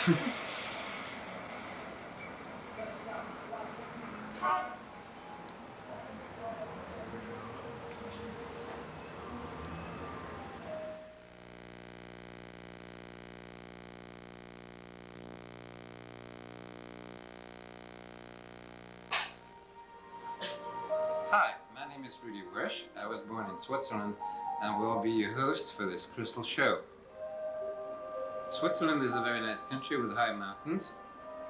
Hi, my name is Rudi Wyrsch. I was born in Switzerland and will be your host for this crystal show. Switzerland is a very nice country with high mountains,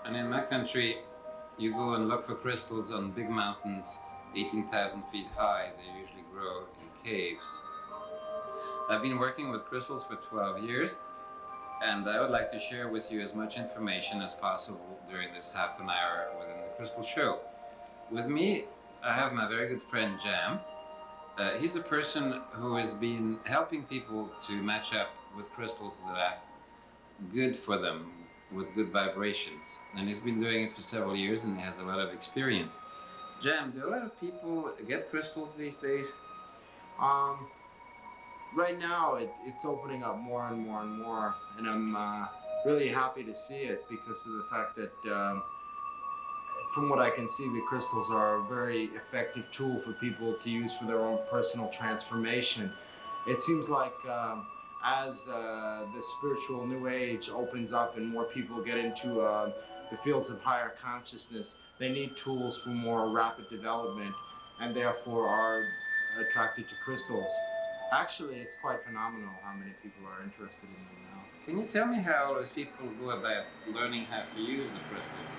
and in my country you go and look for crystals on big mountains 18,000 feet high. They usually grow in caves. I've been working with crystals for 12 years, and I would like to share with you as much information as possible during this half an hour within the crystal show. With me I have my very good friend Jam. He's a person who has been helping people to match up with crystals that are good for them, with good vibrations. And he's been doing it for several years and he has a lot of experience. Jam, do a lot of people get crystals these days? Right now it's opening up more and more and more, and I'm really happy to see it because of the fact that from what I can see, the crystals are a very effective tool for people to use for their own personal transformation. It seems like as the spiritual new age opens up and more people get into the fields of higher consciousness, they need tools for more rapid development and therefore are attracted to crystals. Actually, it's quite phenomenal how many people are interested in them now. Can you tell me how those people go about learning how to use the crystals?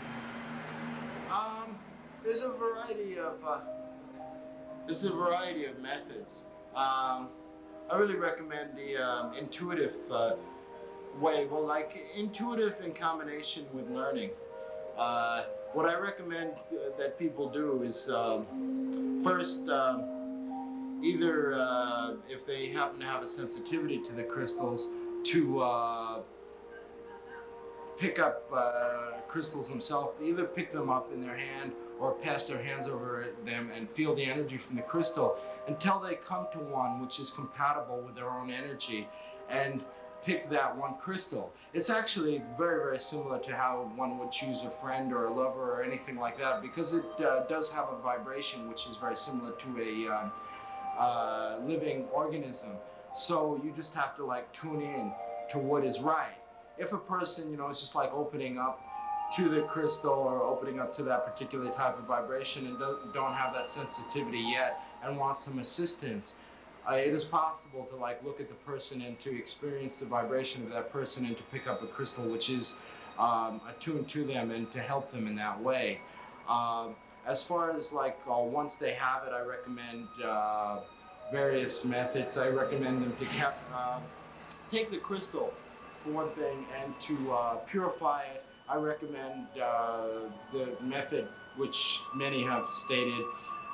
There's a variety of methods. I really recommend the intuitive way. Well, like intuitive in combination with learning. What I recommend that people do is first, either if they happen to have a sensitivity to the crystals, to pick up crystals themselves, either pick them up in their hand or pass their hands over them and feel the energy from the crystal until they come to one which is compatible with their own energy and pick that one crystal. It's actually very, very similar to how one would choose a friend or a lover or anything like that, because it does have a vibration which is very similar to a living organism. So you just have to like tune in to what is right. If a person, is just like opening up to the crystal or opening up to that particular type of vibration and don't have that sensitivity yet and want some assistance, it is possible to like look at the person and to experience the vibration of that person and to pick up a crystal which is attuned to them and to help them in that way. As far as like once they have it, I recommend various methods. I recommend them to take the crystal for one thing, and to purify it. I recommend the method which many have stated,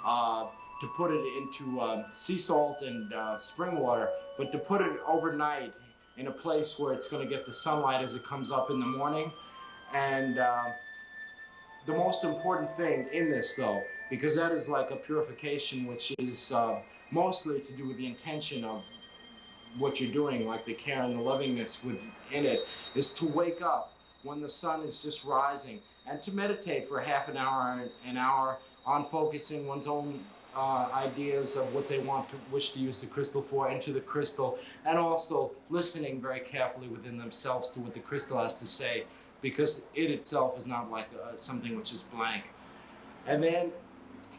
to put it into sea salt and spring water, but to put it overnight in a place where it's going to get the sunlight as it comes up in the morning. And the most important thing in this, though, because that is like a purification which is mostly to do with the intention of what you're doing, like the care and the lovingness within it, is to wake up when the sun is just rising and to meditate for half an hour on focusing one's own ideas of what they wish to use the crystal for into the crystal, and also listening very carefully within themselves to what the crystal has to say, because it itself is not like something which is blank. And then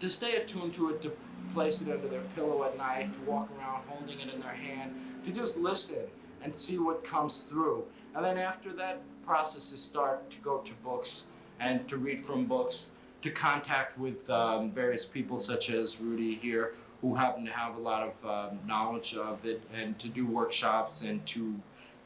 to stay attuned to it, to place it under their pillow at night, to walk around holding it in their hand, to just listen and see what comes through. And then after that process is start to go to books and to read from books, to contact with various people such as Rudi here, who happen to have a lot of knowledge of it, and to do workshops and to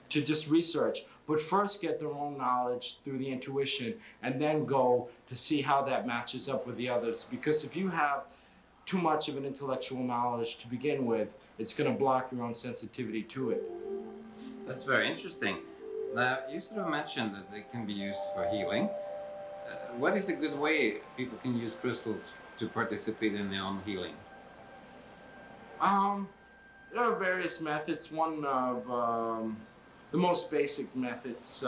just research. But first get their own knowledge through the intuition and then go to see how that matches up with the others. Because if you have too much of an intellectual knowledge to begin with, it's going to block your own sensitivity to it. That's very interesting. Now, you sort of mentioned that they can be used for healing. What is a good way people can use crystals to participate in their own healing? There are various methods. One of the most basic methods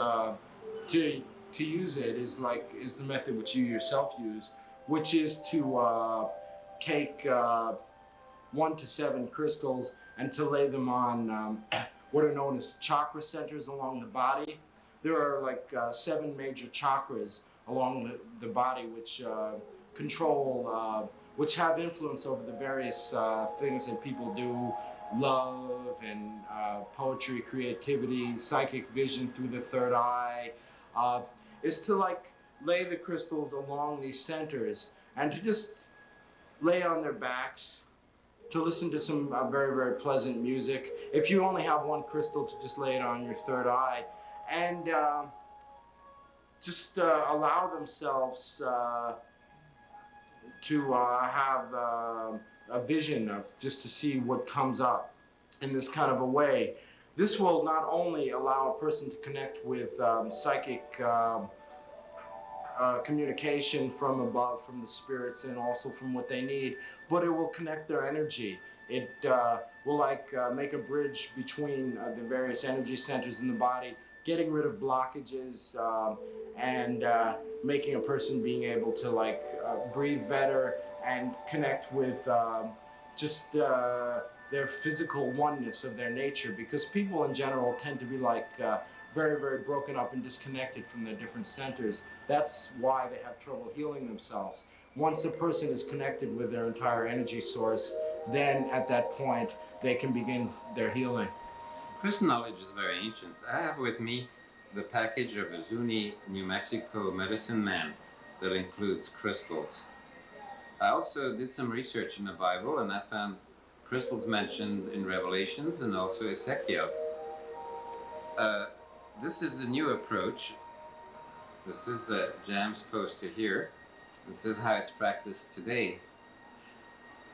to use it is the method which you yourself use, which is to take 1 to 7 crystals and to lay them on what are known as chakra centers along the body. There are like 7 major chakras along the body which control, which have influence over the various things that people do, love and poetry, creativity, psychic vision through the third eye, is to like lay the crystals along these centers and to just lay on their backs, to listen to some very, very pleasant music. If you only have 1 crystal, to just lay it on your third eye and just allow themselves to have a vision of just to see what comes up in this kind of a way. This will not only allow a person to connect with psychic communication from above, from the spirits, and also from what they need, but it will connect their energy. It will like make a bridge between the various energy centers in the body, getting rid of blockages and making a person being able to like breathe better and connect with just their physical oneness of their nature, because people in general tend to be like very, very broken up and disconnected from their different centers. That's why they have trouble healing themselves. Once a person is connected with their entire energy source, then at that point they can begin their healing. Crystal knowledge is very ancient. I have with me the package of a Zuni, New Mexico medicine man that includes crystals. I also did some research in the Bible, and I found crystals mentioned in Revelations and also Ezekiel. This is a new approach. This is Jam's poster here. This is how it's practiced today.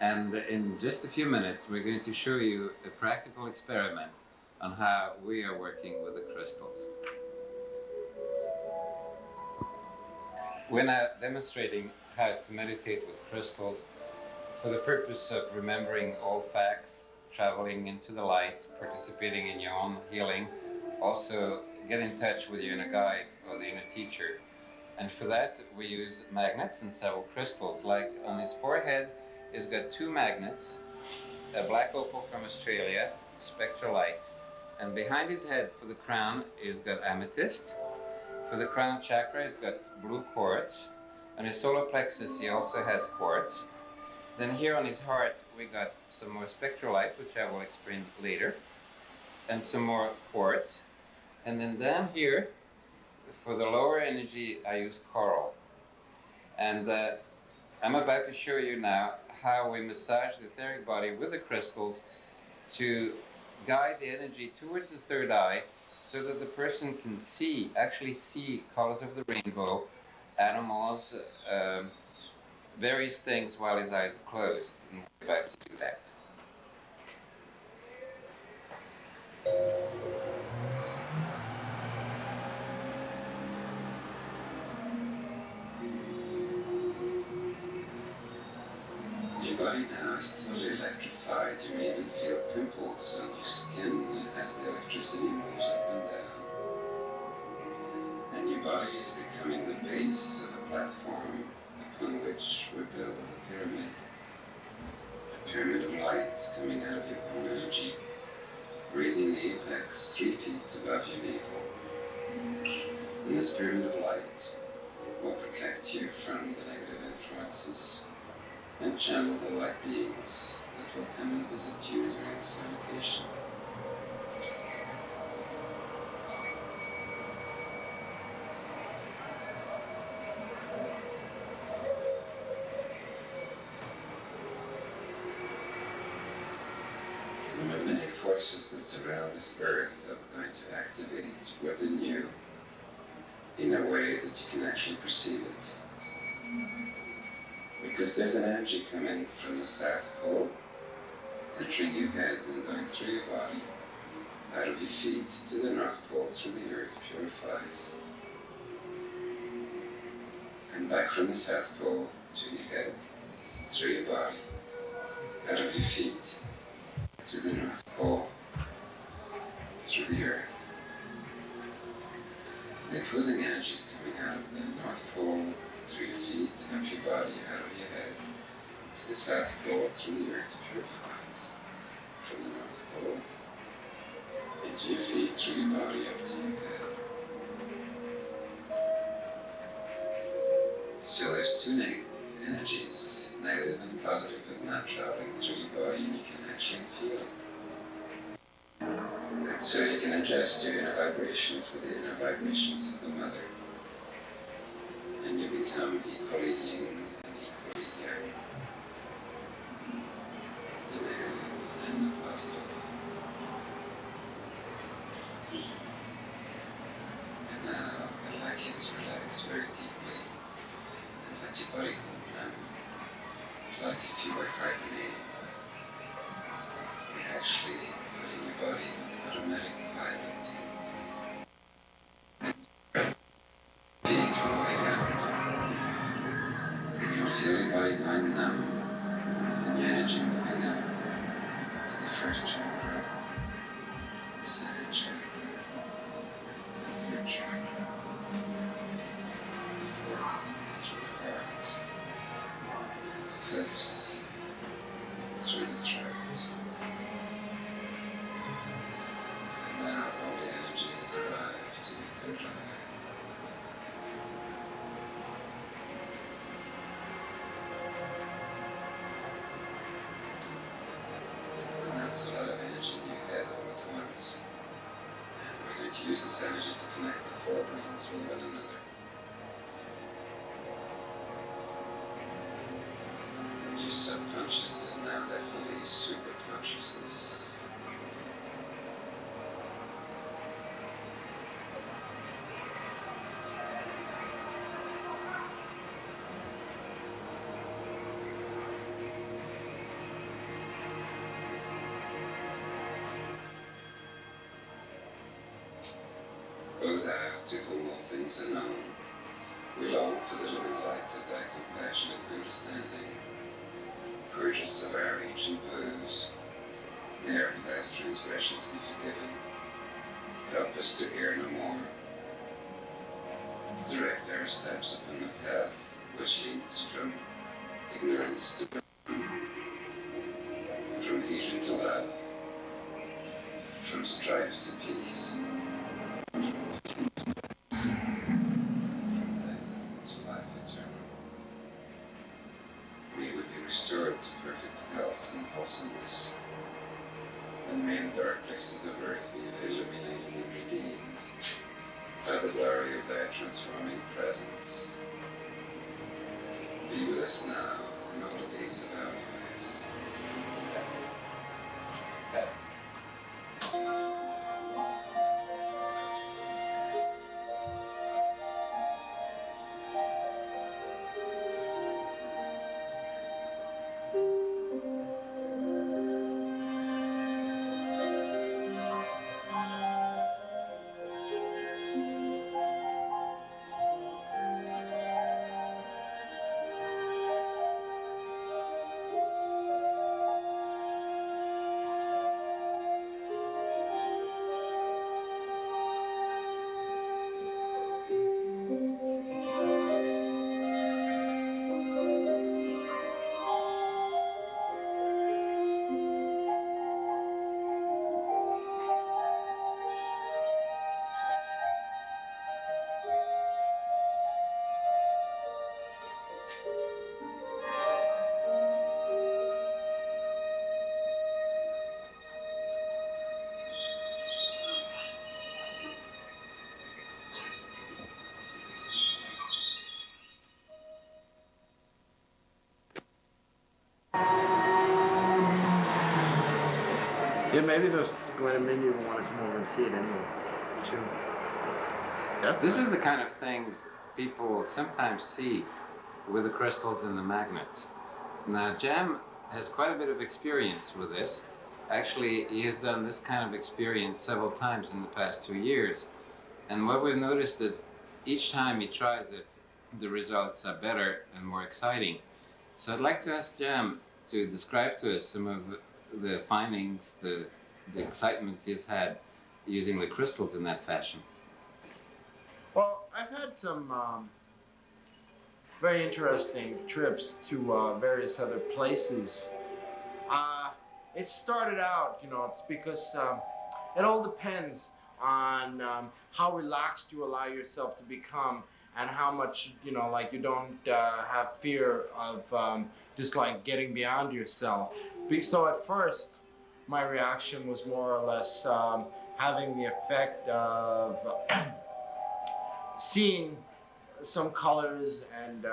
And in just a few minutes, we're going to show you a practical experiment on how we are working with the crystals. We're now demonstrating how to meditate with crystals for the purpose of remembering all facts, traveling into the light, participating in your own healing, also get in touch with your inner guide or the inner teacher. And for that, we use magnets and several crystals. Like on his forehead, he's got 2 magnets, a black opal from Australia, spectral light, and behind his head for the crown, he's got amethyst. For the crown chakra, he's got blue quartz. On his solar plexus, he also has quartz. Then here on his heart, we got some more spectral light, which I will explain later, and some more quartz. And then down here, for the lower energy, I use coral. And I'm about to show you now how we massage the etheric body with the crystals to guide the energy towards the third eye so that the person can actually see colors of the rainbow, animals, various things while his eyes are closed. And we're about to do that. Your body now is totally electrified. You may even feel pimples on your skin as the electricity moves up and down. And your body is becoming the base of a platform upon which we build a pyramid. A pyramid of light coming out of your own energy, raising the apex 3 feet above your navel. And this pyramid of light will protect you from the negative influences and channel the light beings that will come and visit you during this meditation. The magnetic forces that surround this earth are going to activate within you in a way that you can actually perceive it. Because there's an energy coming from the South Pole, entering your head and going through your body, out of your feet to the North Pole through the earth, purifies. And back from the South Pole to your head, through your body, out of your feet to the North Pole, through the earth. The opposing energy is coming out of the North Pole through your feet, up your body, out of your head, to the South Pole through the earth purifies. From the North Pole, into your feet, through your body, up to your head. So there's two energies, negative and positive, but now traveling through your body, and you can actually feel it. So you can adjust your inner vibrations with the inner vibrations of the mother, and you become equally yin and equally yang, the negative and the positive. And now I'd like you to relax very deeply and let your body go numb, like if you were hibernating. You're actually putting your body on automatic pilot. Feet moving out. Then you'll feel your body going numb and your energy moving up to the first chakra, the second chakra, the third chakra, the fourth through the heart, the fifth through the throat. And now all the energy has arrived to your third eye. And that's a lot of energy in your head all at once. And we're going to use this energy to connect the four brains with one another. Your subconscious is now definitely super consciousness. Both out to whom all things are known, we long for the living light of thy compassion and understanding. Purge us of our ancient woes. May our past transgressions be forgiven. Help us to err no more. Direct our steps upon the path which leads from ignorance to wisdom, from hatred to love, from strife to peace, from pain to bliss, from death to life eternal. May we be restored to perfect health and wholesomeness, and may the dark places of earth be illuminated and redeemed by the glory of thy transforming presence. Be with us now in all the days of our lives. Yeah, maybe those Glenn and Mindy will want to come over and see it anyway, too. This is the kind of things people sometimes see with the crystals and the magnets. Now, Jam has quite a bit of experience with this. Actually, he has done this kind of experience several times in the past 2 years. And what we've noticed that each time he tries it, the results are better and more exciting. So I'd like to ask Jam to describe to us some of the findings, the excitement he's had using the crystals in that fashion. Well, I've had some very interesting trips to various other places. Uh, it started out, it's because it all depends on how relaxed you allow yourself to become and how much, like you don't have fear of just like getting beyond yourself. So at first, my reaction was more or less having the effect of seeing some colors and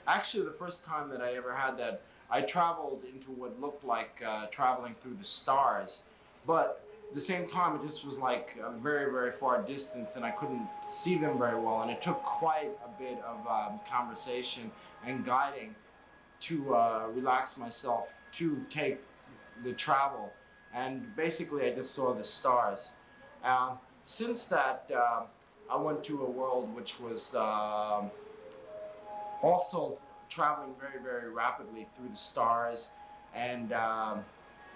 actually the first time that I ever had that, I traveled into what looked like traveling through the stars, but at the same time it just was like a very very far distance and I couldn't see them very well, and it took quite a bit of conversation and guiding to relax myself to take the travel, and basically I just saw the stars. Since that, I went to a world which was also traveling very, very rapidly through the stars and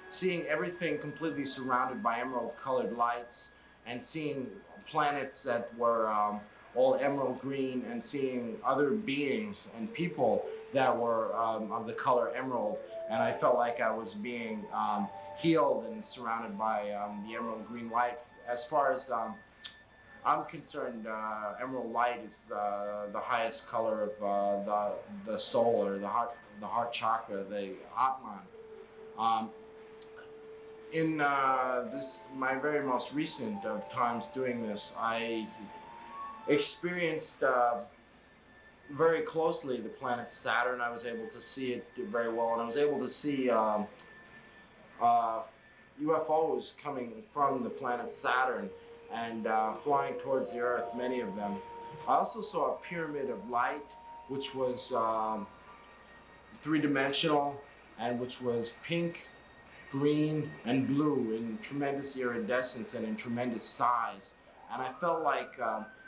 seeing everything completely surrounded by emerald colored lights, and seeing planets that were all emerald green, and seeing other beings and people that were of the color emerald. And I felt like I was being healed and surrounded by the emerald green light. As far as I'm concerned, emerald light is the highest color of the soul, or the heart chakra, the Atman. Um, in this my very most recent of times doing this, I experienced very closely the planet Saturn. I was able to see it very well, and I was able to see uh, UFOs coming from the planet Saturn and flying towards the Earth, many of them. I also saw a pyramid of light, which was three-dimensional, and which was pink, green, and blue in tremendous iridescence and in tremendous size. And I felt like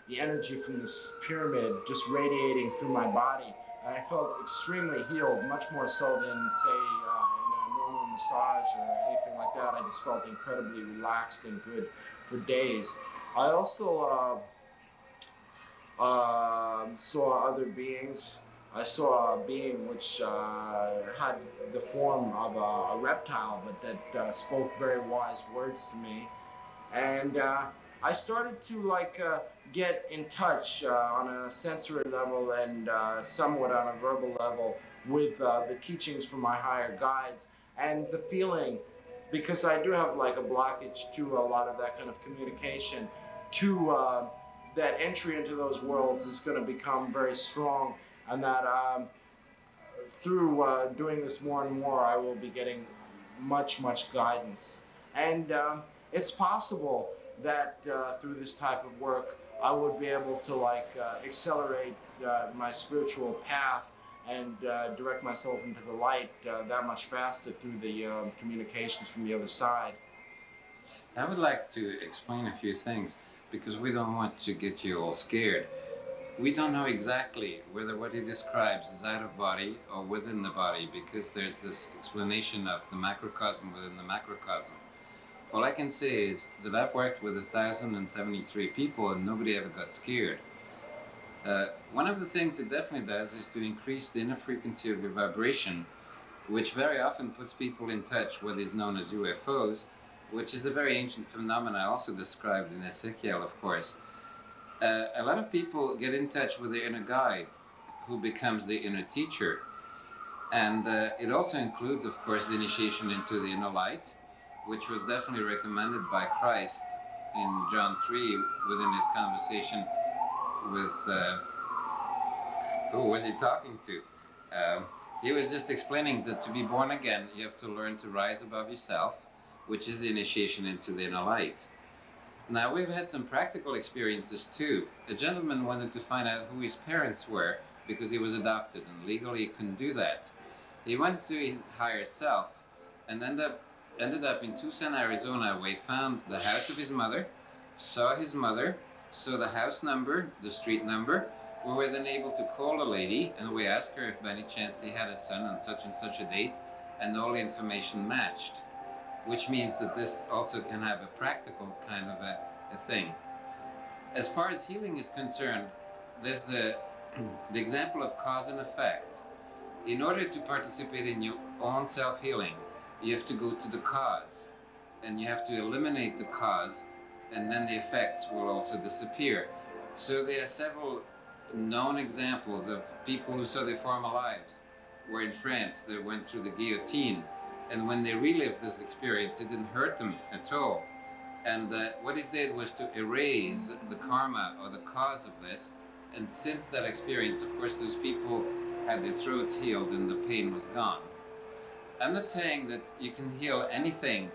the energy from this pyramid just radiating through my body, and I felt extremely healed, much more so than, say, in a normal massage or anything like that. I just felt incredibly relaxed and good for days. I also saw other beings. I saw a being which had the form of a reptile, but that spoke very wise words to me. And I started to get in touch on a sensory level and somewhat on a verbal level with the teachings from my higher guides, and the feeling, because I do have like a blockage to a lot of that kind of communication, to that entry into those worlds is going to become very strong, and that through doing this more and more, I will be getting much guidance. And it's possible that through this type of work, I would be able to accelerate my spiritual path and direct myself into the light that much faster through the communications from the other side. I would like to explain a few things, because we don't want to get you all scared. We don't know exactly whether what he describes is out of body or within the body, because there's this explanation of the macrocosm within the macrocosm. All I can say is that I've worked with 1,073 people and nobody ever got scared. One of the things it definitely does is to increase the inner frequency of your vibration, which very often puts people in touch with what is known as UFOs, which is a very ancient phenomenon also described in Ezekiel, of course. A lot of people get in touch with their inner guide, who becomes the inner teacher. And it also includes, of course, the initiation into the inner light, which was definitely recommended by Christ in John 3 within his conversation with, who was he talking to? He was just explaining that to be born again, you have to learn to rise above yourself, which is the initiation into the inner light. Now, we've had some practical experiences too. A gentleman wanted to find out who his parents were because he was adopted, and legally he couldn't do that. He went to his higher self and ended up in Tucson, Arizona, where he found the house of his mother, saw the house number, the street number. We were then able to call a lady, and we asked her if by any chance he had a son on such and such a date, and all the information matched, which means that this also can have a practical kind of a thing. As far as healing is concerned, there's the example of cause and effect. In order to participate in your own self-healing, you have to go to the cause, and you have to eliminate the cause, and then the effects will also disappear. So there are several known examples of people who saw their former lives were in France that went through the guillotine, and when they relived this experience, it didn't hurt them at all. And what it did was to erase the karma or the cause of this. And since that experience, of course, those people had their throats healed and the pain was gone. I'm not saying that you can heal anything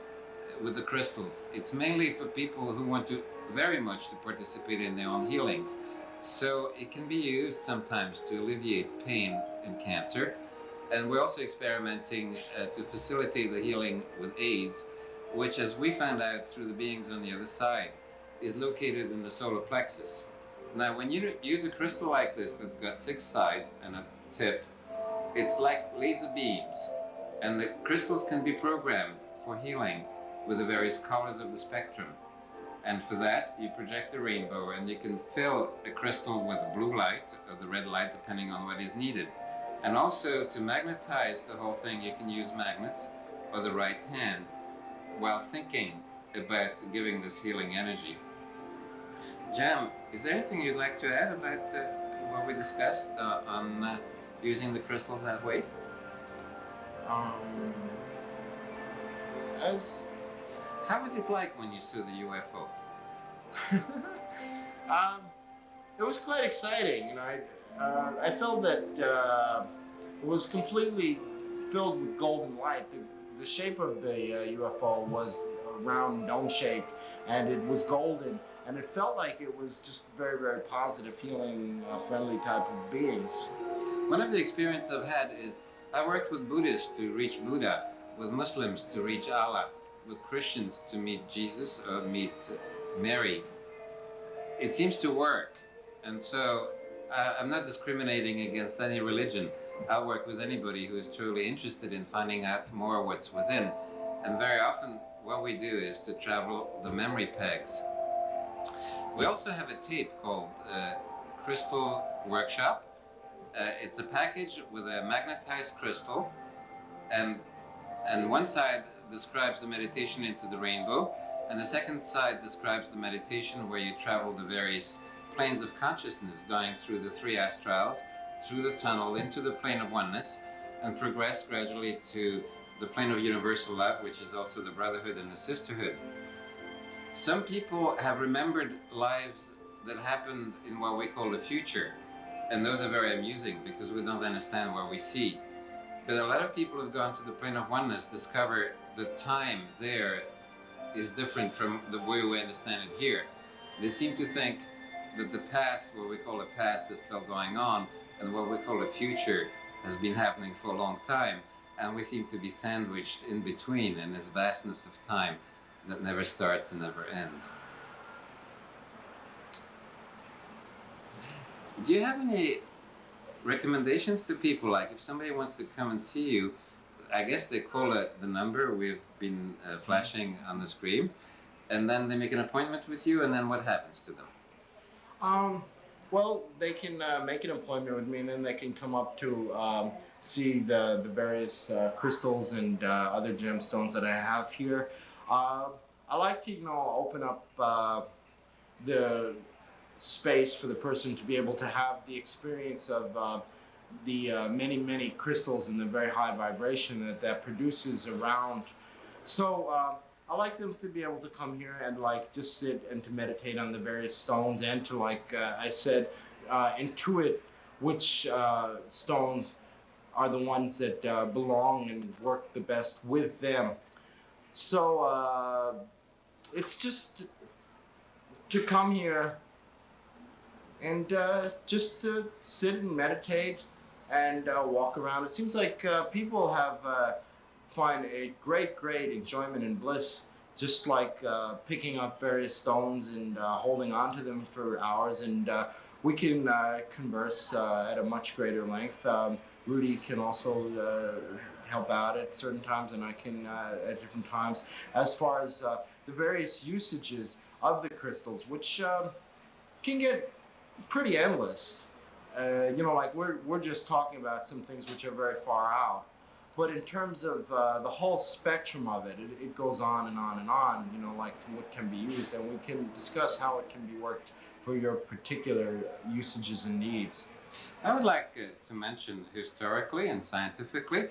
with the crystals. It's mainly for people who want to very much to participate in their own healings. So it can be used sometimes to alleviate pain in cancer. And we're also experimenting to facilitate the healing with AIDS, which, as we found out through the beings on the other side, is located in the solar plexus. Now, when you use a crystal like this that's got 6 sides and a tip, it's like laser beams, and the crystals can be programmed for healing with the various colors of the spectrum. And for that, you project the rainbow, and you can fill a crystal with the blue light or the red light, depending on what is needed. And also, to magnetize the whole thing, you can use magnets or the right hand while thinking about giving this healing energy. Jam, is there anything you'd like to add about what we discussed on using the crystals that way? How was it like when you saw the UFO? It was quite exciting. You know, I felt that it was completely filled with golden light. The shape of the UFO was round, dome-shaped, and it was golden, and it felt like it was just very, very positive, healing, friendly type of beings. One of the experiences I've had is I worked with Buddhists to reach Buddha, with Muslims to reach Allah, with Christians to meet Jesus or meet Mary. It seems to work, and so I'm not discriminating against any religion. I'll work with anybody who is truly interested in finding out more what's within. And very often what we do is to travel the memory pegs. We also have a tape called Crystal Workshop. It's a package with a magnetized crystal, and one side describes the meditation into the rainbow, and the second side describes the meditation where you travel the various planes of consciousness, going through the 3 astrals, through the tunnel into the plane of oneness, and progress gradually to the plane of universal love, which is also the brotherhood and the sisterhood. Some people have remembered lives that happened in what we call the future, and those are very amusing because we don't understand what we see. But a lot of people who've gone to the plane of oneness discover the time there is different from the way we understand it here. They seem to think that the past, what we call the past, is still going on, and what we call the future has been happening for a long time, and we seem to be sandwiched in between in this vastness of time that never starts and never ends. Do you have any recommendations to people, like if somebody wants to come and see you, I guess they call it the number we've been flashing on the screen, and then they make an appointment with you, and then what happens to them? Well, they can make an appointment with me, and then they can come up to see the various crystals and other gemstones that I have here. I like to, open up the space for the person to be able to have the experience of the many, many crystals and the very high vibration that produces around. So I like them to be able to come here and just sit and to meditate on the various stones, and to, I said, intuit which stones are the ones that belong and work the best with them. So it's just to come here and just to sit and meditate and walk around. It seems like people have find a great enjoyment and bliss, just picking up various stones and holding on to them for hours, and we can converse at a much greater length. Rudi can also help out at certain times, and I can at different times, as far as the various usages of the crystals, which can get pretty endless. Like we're just talking about some things which are very far out. But in terms of the whole spectrum of it goes on and on and on, like to what can be used, and we can discuss how it can be worked for your particular usages and needs. I would like to mention historically and scientifically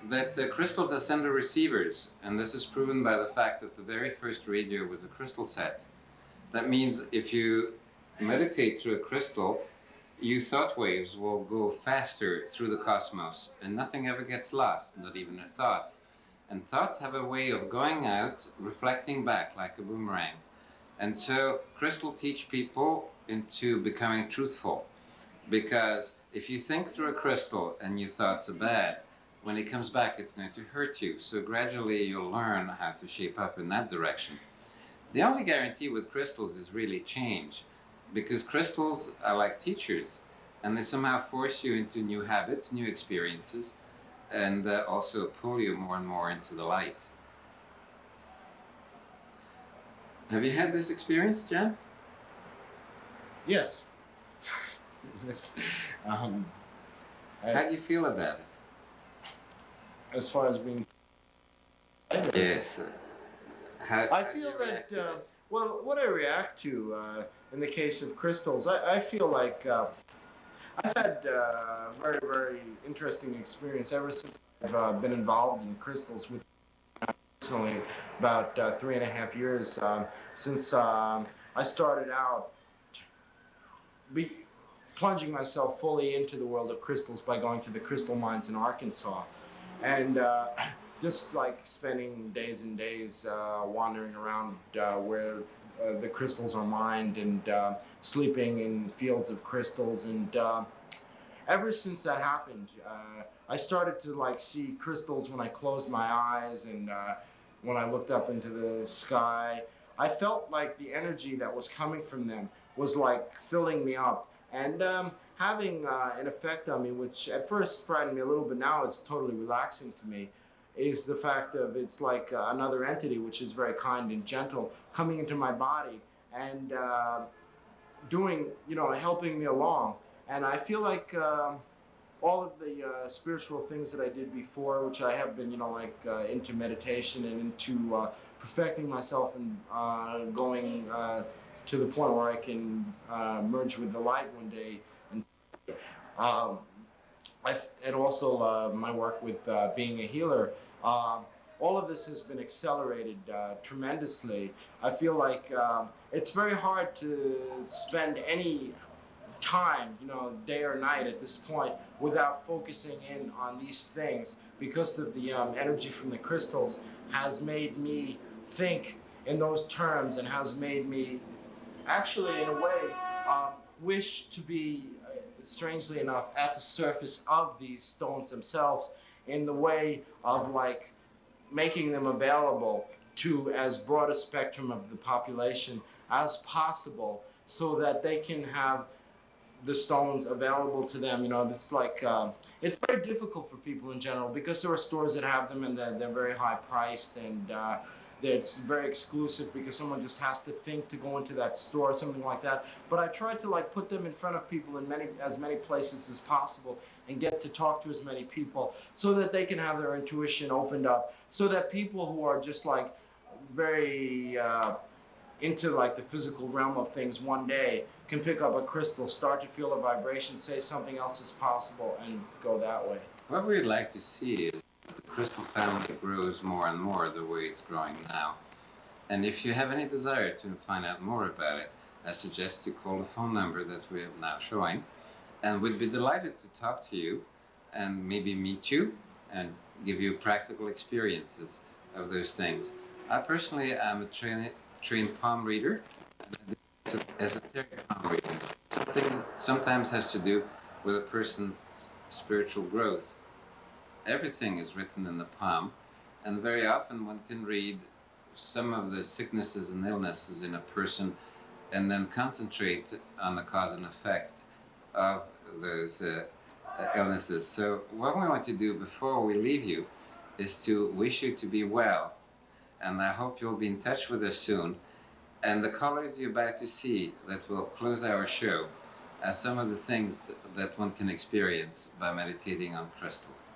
that crystals are sender receivers, and this is proven by the fact that the very first radio was a crystal set. That means if you meditate through a crystal, you thought waves will go faster through the cosmos, and nothing ever gets lost, not even a thought. And thoughts have a way of going out, reflecting back like a boomerang. And so crystal teach people into becoming truthful. Because if you think through a crystal and your thoughts are bad, when it comes back, it's going to hurt you. So gradually you'll learn how to shape up in that direction. The only guarantee with crystals is really change, because crystals are like teachers, and they somehow force you into new habits, new experiences, and also pull you more and more into the light. Have you had this experience, Jan? Yes. How do you feel about it? As far as being... Yes. I feel that, well, what I react to in the case of crystals, I feel like I've had a very, very interesting experience ever since I've been involved in crystals with personally about 3.5 years since I started out plunging myself fully into the world of crystals by going to the crystal mines in Arkansas. And just like spending days and days wandering around where the crystals are mined, and sleeping in fields of crystals. And ever since that happened, I started to like see crystals when I closed my eyes, and when I looked up into the sky. I felt like the energy that was coming from them was like filling me up, and having an effect on me, which at first frightened me a little bit. Now it's totally relaxing to me, is the fact of it's like another entity which is very kind and gentle coming into my body and doing, helping me along. And I feel like all of the spiritual things that I did before, which I have been, into meditation and into perfecting myself and going to the point where I can merge with the light one day. And and also my work with being a healer, all of this has been accelerated tremendously. I feel like it's very hard to spend any time, day or night at this point, without focusing in on these things, because of the energy from the crystals has made me think in those terms, and has made me actually, in a way, wish to be, strangely enough, at the surface of these stones themselves, in the way of like making them available to as broad a spectrum of the population as possible, so that they can have the stones available to them. It's like it's very difficult for people in general, because there are stores that have them, and they're very high priced, and it's very exclusive, because someone just has to think to go into that store or something like that. But I try to like put them in front of people in as many places as possible, and get to talk to as many people, so that they can have their intuition opened up, so that people who are just like very into like the physical realm of things one day can pick up a crystal, start to feel a vibration, say something else is possible, and go that way. What we'd like to see is that the crystal family grows more and more the way it's growing now. And if you have any desire to find out more about it, I suggest you call the phone number that we are now showing, and we'd be delighted to talk to you and maybe meet you and give you practical experiences of those things. I personally am a trained palm reader, and esoteric palm reading. Sometimes has to do with a person's spiritual growth. Everything is written in the palm, and very often one can read some of the sicknesses and illnesses in a person, and then concentrate on the cause and effect of those illnesses. So what we want to do before we leave you is to wish you to be well, and I hope you'll be in touch with us soon. And the colors you're about to see that will close our show are some of the things that one can experience by meditating on crystals.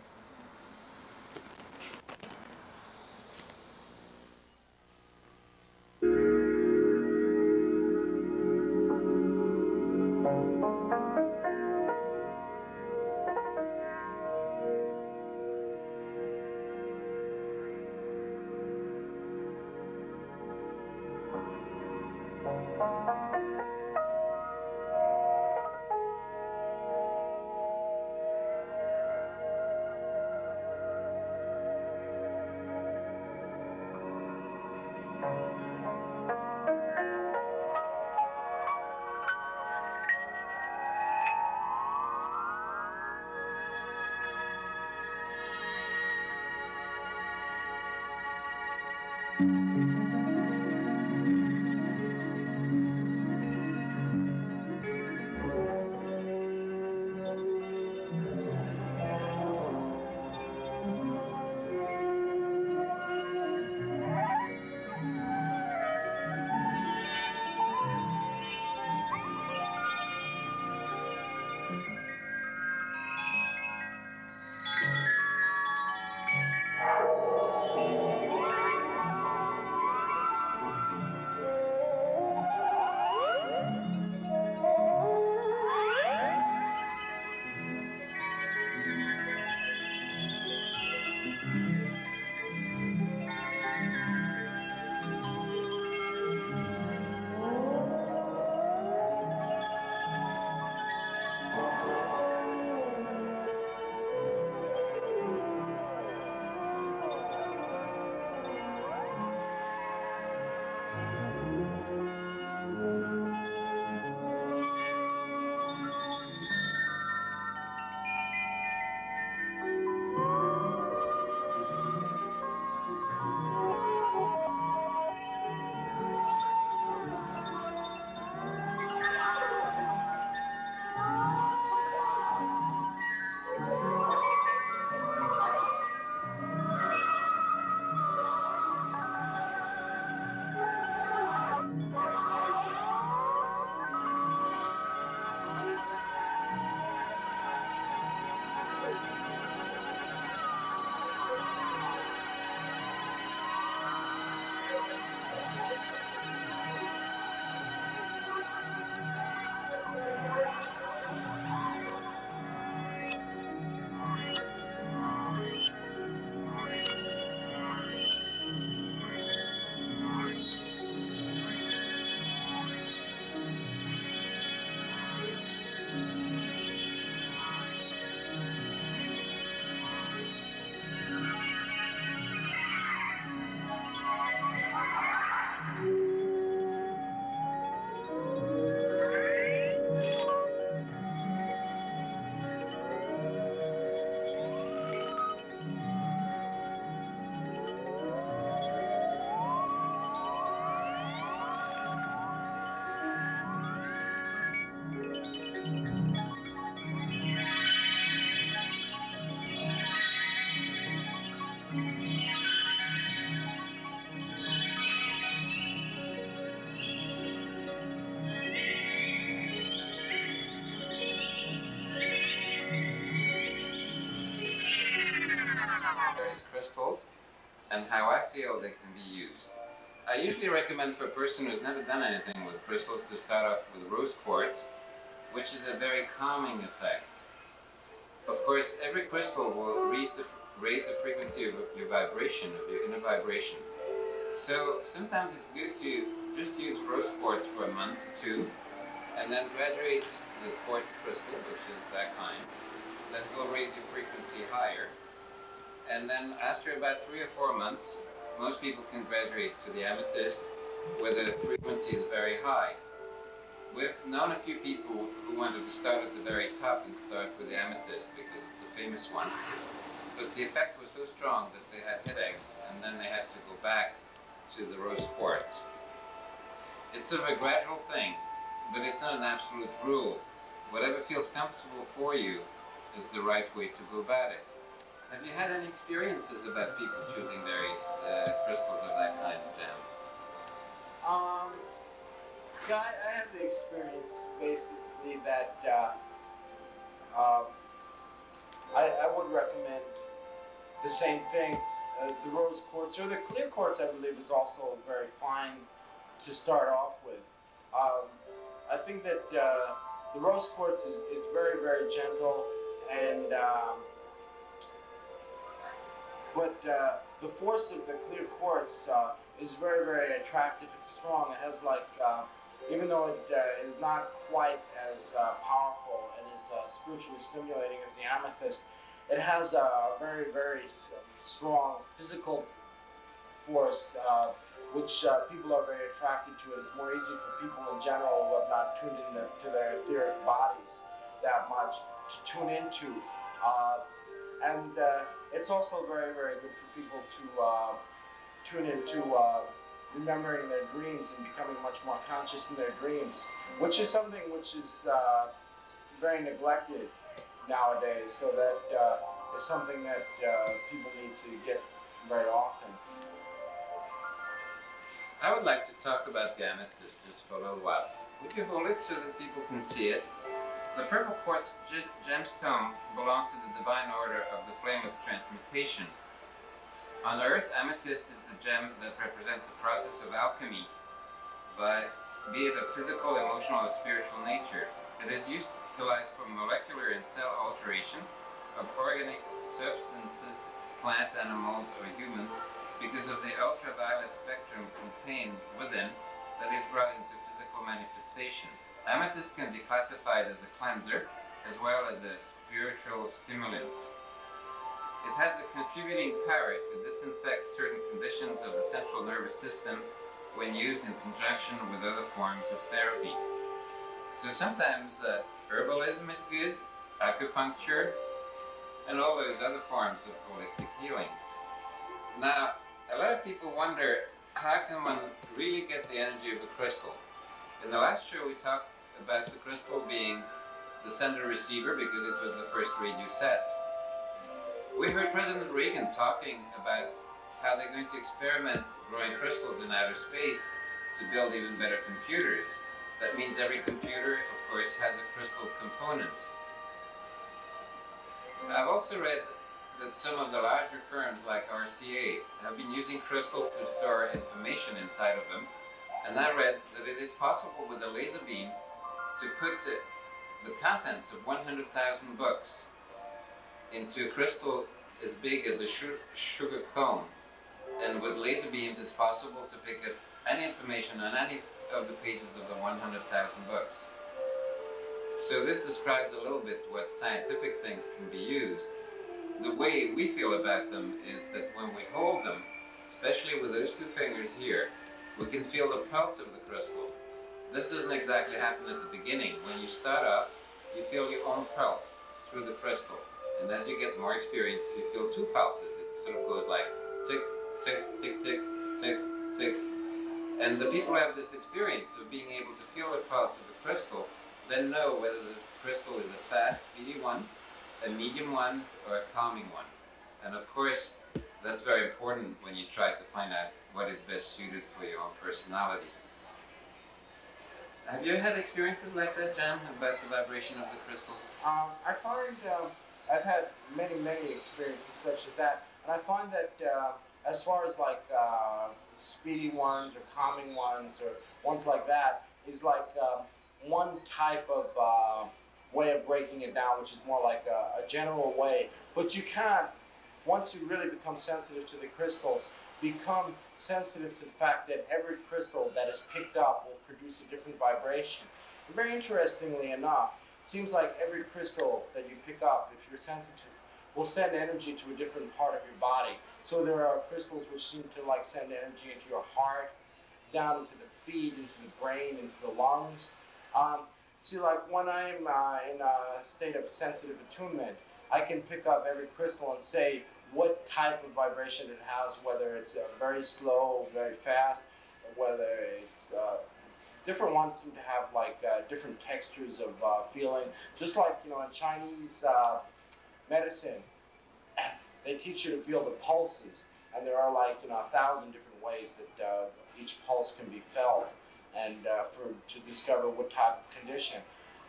Crystals and how I feel they can be used. I usually recommend for a person who's never done anything with crystals to start off with rose quartz, which is a very calming effect. Of course, every crystal will raise the frequency of your vibration, of your inner vibration. So sometimes it's good to just use rose quartz for a month or two, and then graduate to the quartz crystal, which is that kind, that will raise your frequency higher. And then after about 3 or 4 months, most people can graduate to the amethyst, where the frequency is very high. We've known a few people who wanted to start at the very top and start with the amethyst because it's a famous one. But the effect was so strong that they had headaches, and then they had to go back to the rose quartz. It's sort of a gradual thing, but it's not an absolute rule. Whatever feels comfortable for you is the right way to go about it. Have you had any experiences about people choosing various crystals of that kind, Jam? Yeah, I have the experience basically that uh, I would recommend the same thing. The rose quartz or the clear quartz, I believe, is also very fine to start off with. Um, I think that the rose quartz is very, very gentle, and but the force of the clear quartz is very, very attractive and strong. It has like, even though it is not quite as powerful and as spiritually stimulating as the amethyst, it has a very, very strong physical force, which people are very attracted to. It is more easy for people in general who have not tuned into their etheric bodies that much to tune into. And it's also very, very good for people to tune into remembering their dreams and becoming much more conscious in their dreams, which is something which is very neglected nowadays. So that is something that people need to get very often. I would like to talk about the amethyst just for a little while. Would you hold it so that people can see it? The purple quartz gemstone belongs to the divine order of the flame of transmutation. On Earth, amethyst is the gem that represents the process of alchemy, be it of physical, emotional, or spiritual nature. It is utilized for molecular and cell alteration of organic substances, plant, animals, or human, because of the ultraviolet spectrum contained within that is brought into physical manifestation. Amethyst can be classified as a cleanser as well as a spiritual stimulant. It has a contributing power to disinfect certain conditions of the central nervous system when used in conjunction with other forms of therapy. So sometimes herbalism is good, acupuncture, and all those other forms of holistic healings. Now, a lot of people wonder, how can one really get the energy of a crystal? In the last show we talked about the crystal being the sender receiver because it was the first radio set. We heard President Reagan talking about how they're going to experiment growing crystals in outer space to build even better computers. That means every computer, of course, has a crystal component. I've also read that some of the larger firms like RCA have been using crystals to store information inside of them, and I read that it is possible with a laser beam to put the contents of 100,000 books into a crystal as big as a sugar cone. And with laser beams, it's possible to pick up any information on any of the pages of the 100,000 books. So this describes a little bit what scientific things can be used. The way we feel about them is that when we hold them, especially with those two fingers here, we can feel the pulse of the crystal. This doesn't exactly happen at the beginning. When you start off, you feel your own pulse through the crystal. And as you get more experience, you feel two pulses. It sort of goes like tick, tick, tick, tick, tick, tick. And the people who have this experience of being able to feel the pulse of the crystal then know whether the crystal is a fast, speedy one, a medium one, or a calming one. And of course, that's very important when you try to find out what is best suited for your own personality. Have you had experiences like that, John, about the vibration of the crystals? I find I've had many, many experiences such as that, and I find that as far as like speedy ones or calming ones or ones like that is like one type of way of breaking it down, which is more like a general way. But you can't, once you really become sensitive to the crystals, become sensitive to the fact that every crystal that is picked up will produce a different vibration. And very interestingly enough, it seems like every crystal that you pick up, if you're sensitive, will send energy to a different part of your body. So there are crystals which seem to like send energy into your heart, down into the feet, into the brain, into the lungs. See, like when I'm in a state of sensitive attunement, I can pick up every crystal and say what type of vibration it has, whether it's very slow, very fast, or whether it's different ones seem to have like different textures of feeling. Just like in Chinese medicine, they teach you to feel the pulses, and there are like 1,000 different ways that each pulse can be felt. and to discover what type of condition.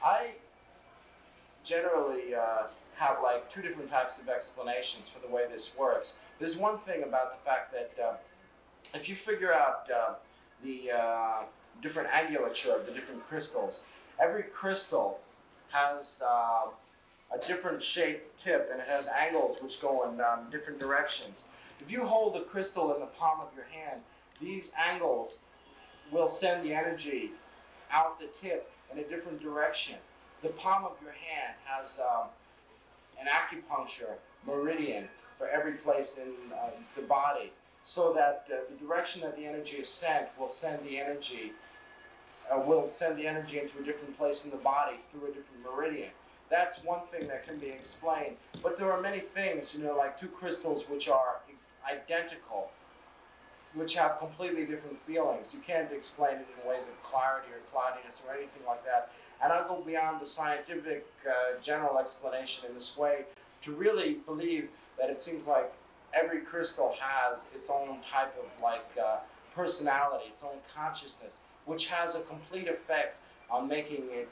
I generally have like two different types of explanations for the way this works. There's one thing about the fact that if you figure out the different angulature of the different crystals, every crystal has a different shaped tip, and it has angles which go in different directions. If you hold a crystal in the palm of your hand, these angles will send the energy out the tip in a different direction. The palm of your hand has an acupuncture meridian for every place in the body, so that the direction that the energy is sent will send the energy into a different place in the body through a different meridian. That's one thing that can be explained. But there are many things, like two crystals which are identical, which have completely different feelings. You can't explain it in ways of clarity or cloudiness or anything like that. And I'll go beyond the scientific general explanation in this way to really believe that it seems like every crystal has its own type of personality, its own consciousness, which has a complete effect on making it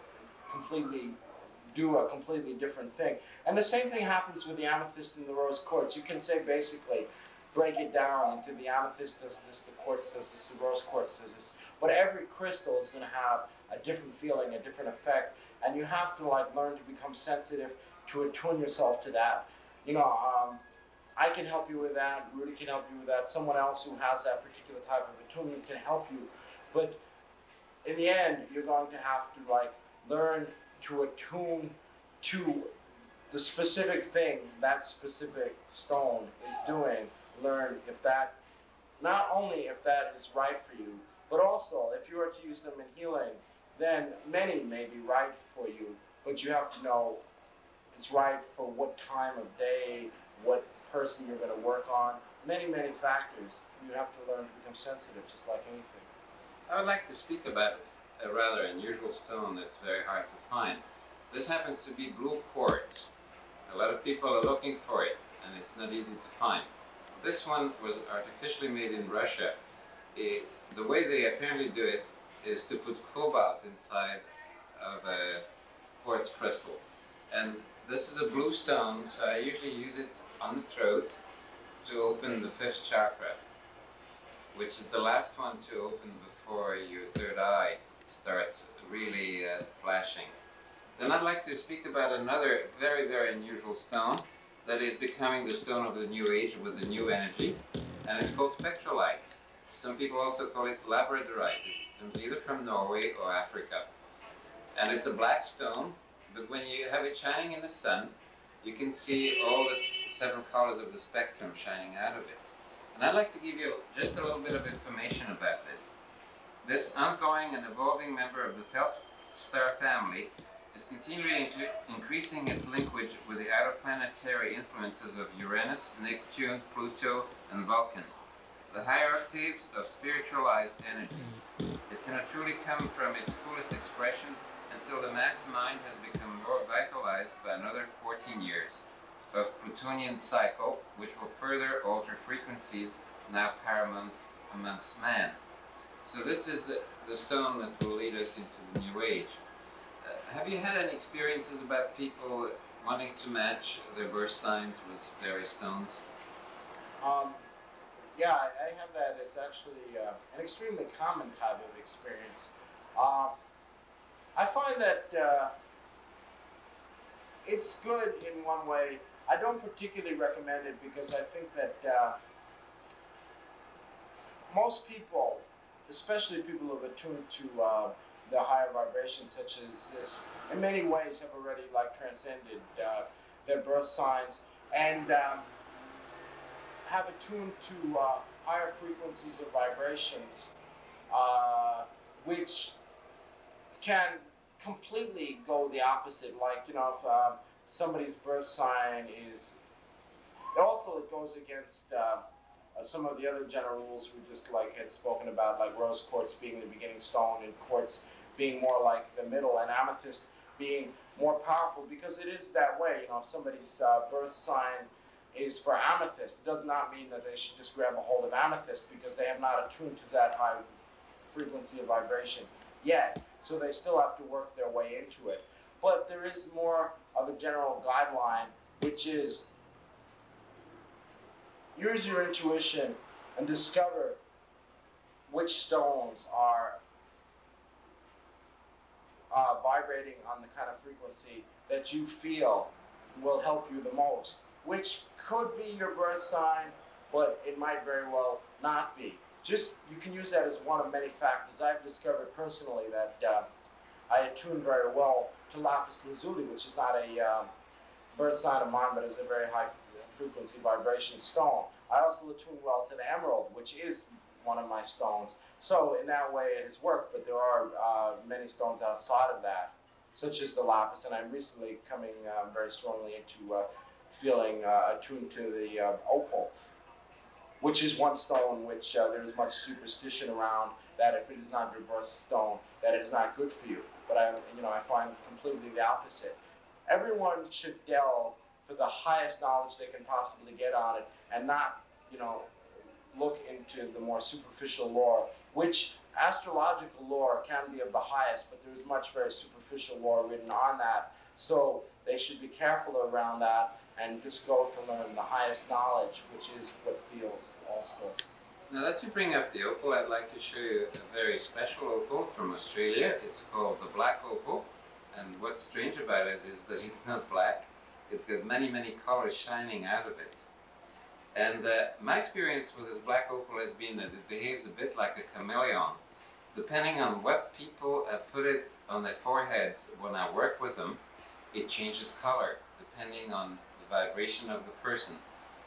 do a completely different thing. And the same thing happens with the amethyst and the rose quartz. You can say basically, break it down into the amethyst does this, the quartz does this, the rose quartz does this. But every crystal is going to have a different feeling, a different effect, and you have to learn to become sensitive, to attune yourself to that. I can help you with that. Rudi can help you with that. Someone else who has that particular type of attunement can help you. But in the end, you're going to have to learn to attune to the specific thing that specific stone is doing. Learn if that, not only if that is right for you, but also if you are to use them in healing, then many may be right for you, but you have to know it's right for what time of day, what person you're going to work on, many, many factors. You have to learn to become sensitive, just like anything. I would like to speak about a rather unusual stone that's very hard to find. This happens to be blue quartz. A lot of people are looking for it, and it's not easy to find. This one was artificially made in Russia. The way they apparently do it is to put cobalt inside of a quartz crystal. And this is a blue stone, so I usually use it on the throat to open the fifth chakra, which is the last one to open before your third eye starts really flashing. Then I'd like to speak about another very, very unusual stone that is becoming the stone of the new age with the new energy, and it's called spectrolite. Some people also call it labradorite. It comes either from Norway or Africa. And it's a black stone, but when you have it shining in the sun, you can see all the 7 colors of the spectrum shining out of it. And I'd like to give you just a little bit of information about this. This ongoing and evolving member of the Feldspar family is continually increasing its linkage with the outer planetary influences of Uranus, Neptune, Pluto, and Vulcan, the higher octaves of spiritualized energies. It cannot truly come from its fullest expression until the mass mind has become more vitalized by another 14 years of Plutonian cycle, which will further alter frequencies now paramount amongst man. So this is the stone that will lead us into the new age. Have you had any experiences about people wanting to match their birth signs with various stones? Yeah, I have that. It's actually an extremely common type of experience. I find that it's good in one way. I don't particularly recommend it because I think that most people, especially people who have attuned to the higher vibrations such as this, in many ways have already transcended their birth signs and have attuned to higher frequencies of vibrations, which can completely go the opposite. If somebody's birth sign is, also it goes against some of the other general rules we just had spoken about, like rose quartz being the beginning stone and quartz being more like the middle, and amethyst being more powerful, because it is that way. If somebody's birth sign is for amethyst, it does not mean that they should just grab a hold of amethyst because they have not attuned to that high frequency of vibration yet, so they still have to work their way into it. But there is more of a general guideline, which is use your intuition and discover which stones are vibrating on the kind of frequency that you feel will help you the most, which could be your birth sign, but it might very well not be. Just, you can use that as one of many factors. I've discovered personally that I attune very well to lapis lazuli, which is not a birth sign of mine, but is a very high frequency vibration stone. I also attune well to the emerald, which is one of my stones. So in that way it has worked, but there are many stones outside of that, such as the lapis, and I'm recently coming very strongly into feeling attuned to the opal, which is one stone which there is much superstition around, that if it is not your birth stone, that it is not good for you. But I find completely the opposite. Everyone should delve for the highest knowledge they can possibly get on it, and not, look into the more superficial lore, which astrological lore can be of the highest, but there is much very superficial lore written on that. So they should be careful around that and just go to learn the highest knowledge, which is what feels also. Now that you bring up the opal, I'd like to show you a very special opal from Australia. It's called the black opal, and what's strange about it is that it's not black. It's got many, many colors shining out of it. And my experience with this black opal has been that it behaves a bit like a chameleon. Depending on what people put it on their foreheads when I work with them, it changes color depending on the vibration of the person.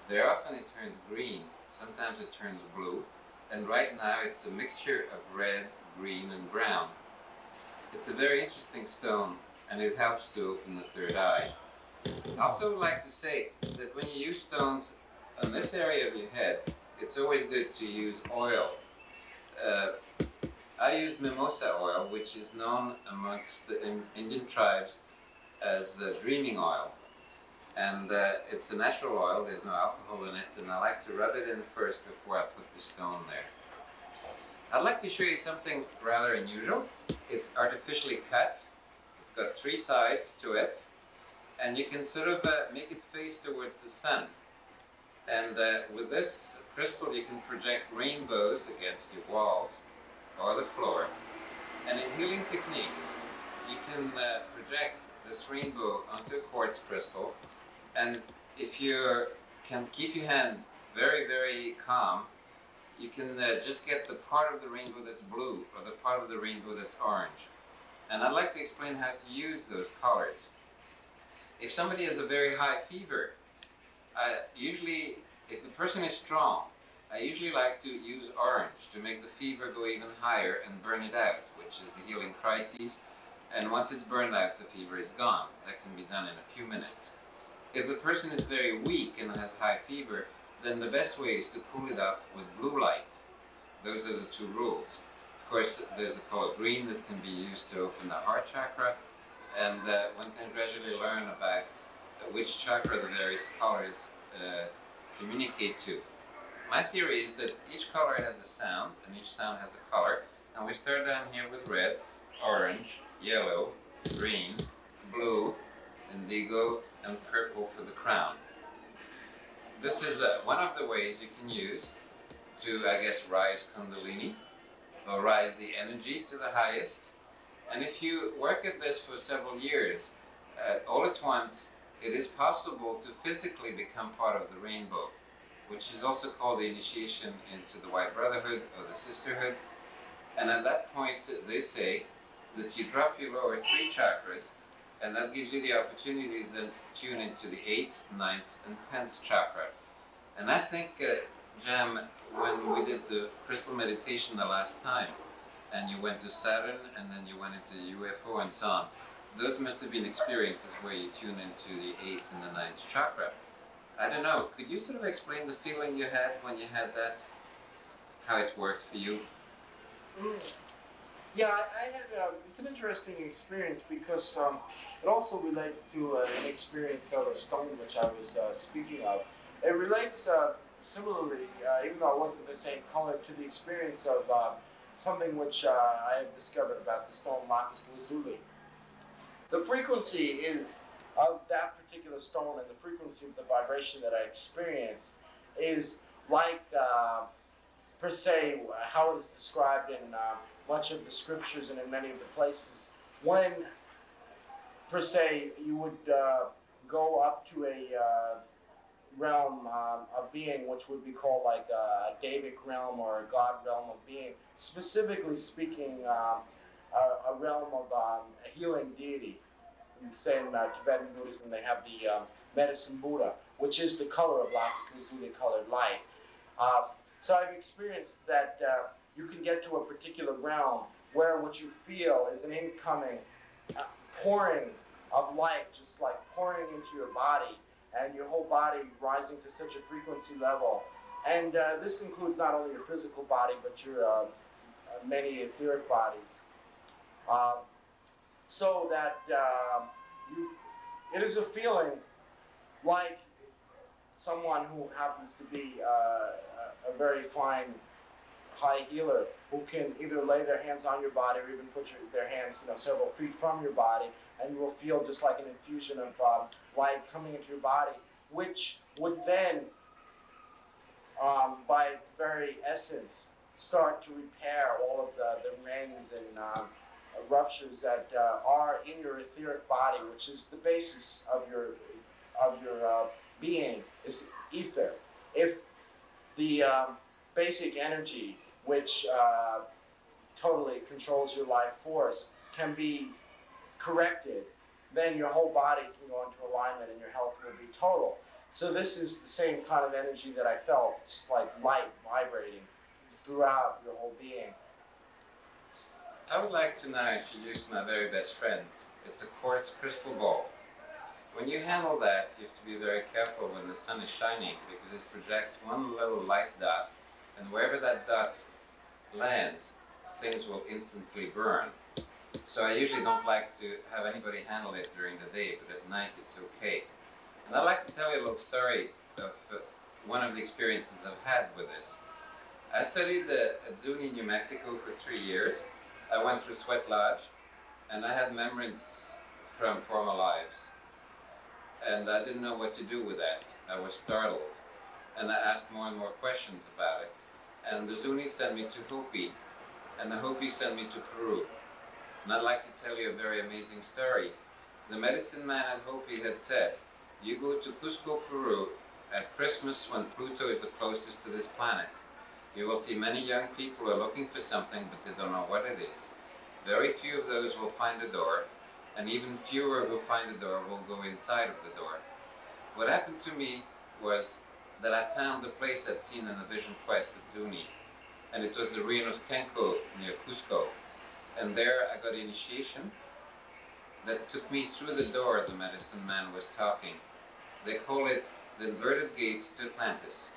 Very often it turns green, sometimes it turns blue, and right now it's a mixture of red, green and brown. It's a very interesting stone, and it helps to open the third eye. I also like to say that when you use stones on this area of your head, it's always good to use oil. I use mimosa oil, which is known amongst the Indian tribes as dreaming oil. And it's a natural oil, there's no alcohol in it, and I like to rub it in first before I put the stone there. I'd like to show you something rather unusual. It's artificially cut. It's got 3 sides to it, and you can sort of make it face towards the sun. And with this crystal you can project rainbows against your walls or the floor. And in healing techniques, you can project this rainbow onto a quartz crystal, and if you can keep your hand very, very calm, you can just get the part of the rainbow that's blue or the part of the rainbow that's orange. And I'd like to explain how to use those colors. If somebody has a very high fever, usually, if the person is strong, I usually like to use orange to make the fever go even higher and burn it out, which is the healing crisis. And once it's burned out, the fever is gone. That can be done in a few minutes. If the person is very weak and has high fever, then the best way is to cool it off with blue light. Those are the 2 rules. Of course, there's the color green that can be used to open the heart chakra, and one can gradually learn about which chakra the various colors communicate to. My theory is that each color has a sound, and each sound has a color, and we start down here with red, orange, yellow, green, blue, indigo, and purple for the crown. This is one of the ways you can use to, I guess, rise Kundalini, or rise the energy to the highest. And if you work at this for several years, all at once, it is possible to physically become part of the rainbow, which is also called the initiation into the White Brotherhood or the Sisterhood. And at that point, they say that you drop your lower 3 chakras, and that gives you the opportunity then to tune into the 8th, 9th, and 10th chakra. And I think, Jam, when we did the crystal meditation the last time, and you went to Saturn, and then you went into UFO and so on, those must have been experiences where you tune into the 8th and the 9th chakra. I don't know, could you sort of explain the feeling you had when you had that? How it worked for you? Yeah, I had, it's an interesting experience because it also relates to an experience of a stone which I was speaking of. It relates similarly, even though it wasn't the same color, to the experience of something which I have discovered about the stone lapis lazuli. The frequency is of that particular stone, and the frequency of the vibration that I experience is like per se how it is described in much of the scriptures and in many of the places. When per se you would go up to a realm of being which would be called like a Davic realm or a God realm of being, specifically speaking, a realm of a healing deity. Say in Tibetan Buddhism, they have the medicine Buddha, which is the color of lapis lazuli colored light. So I've experienced that you can get to a particular realm where what you feel is an incoming pouring of light, just like pouring into your body, and your whole body rising to such a frequency level. And this includes not only your physical body, but your many etheric bodies. So that it is a feeling like someone who happens to be a very fine high healer who can either lay their hands on your body or even put their hands several feet from your body, and you will feel just like an infusion of light coming into your body, which would then by its very essence start to repair all of the rings and ruptures that are in your etheric body, which is the basis of your being, is ether. If the basic energy which totally controls your life force can be corrected, then your whole body can go into alignment and your health will be total. So this is the same kind of energy that I felt. It's just like light vibrating throughout your whole being. I would like to now introduce my very best friend. It's a quartz crystal ball. When you handle that, you have to be very careful when the sun is shining, because it projects one little light dot, and wherever that dot lands, things will instantly burn. So I usually don't like to have anybody handle it during the day, but at night it's okay. And I'd like to tell you a little story of one of the experiences I've had with this. I studied at Zuni, New Mexico for 3 years. I went through Sweat Lodge, and I had memories from former lives. And I didn't know what to do with that. I was startled. And I asked more and more questions about it. And the Zuni sent me to Hopi, and the Hopi sent me to Peru. And I'd like to tell you a very amazing story. The medicine man at Hopi had said, you go to Cusco, Peru, at Christmas when Pluto is the closest to this planet. You will see many young people who are looking for something, but they don't know what it is. Very few of those will find a door, and even fewer who find a door will go inside of the door. What happened to me was that I found the place I'd seen in the Vision Quest at Zuni, and it was the ruin of Kenko near Cusco. And there I got initiation that took me through the door the medicine man was talking. They call it the inverted gate to Atlantis.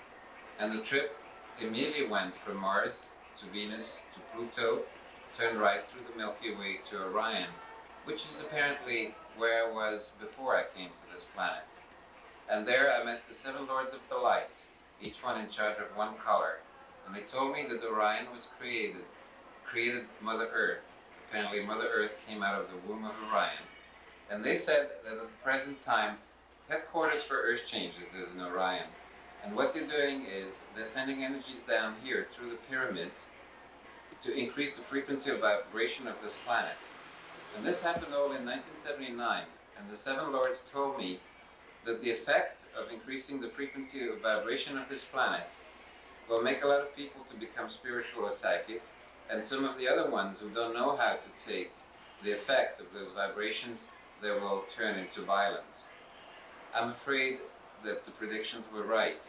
And the trip immediately went from Mars to Venus to Pluto, turned right through the Milky Way to Orion, which is apparently where I was before I came to this planet. And there I met the 7 Lords of the Light, each one in charge of one color. And they told me that Orion was created Mother Earth. Apparently Mother Earth came out of the womb of Orion. And they said that at the present time, headquarters for Earth changes is in Orion. And what they're doing is they're sending energies down here through the pyramids to increase the frequency of vibration of this planet. And this happened all in 1979. And the 7 Lords told me that the effect of increasing the frequency of vibration of this planet will make a lot of people to become spiritual or psychic, and some of the other ones who don't know how to take the effect of those vibrations, they will turn into violence. I'm afraid that the predictions were right.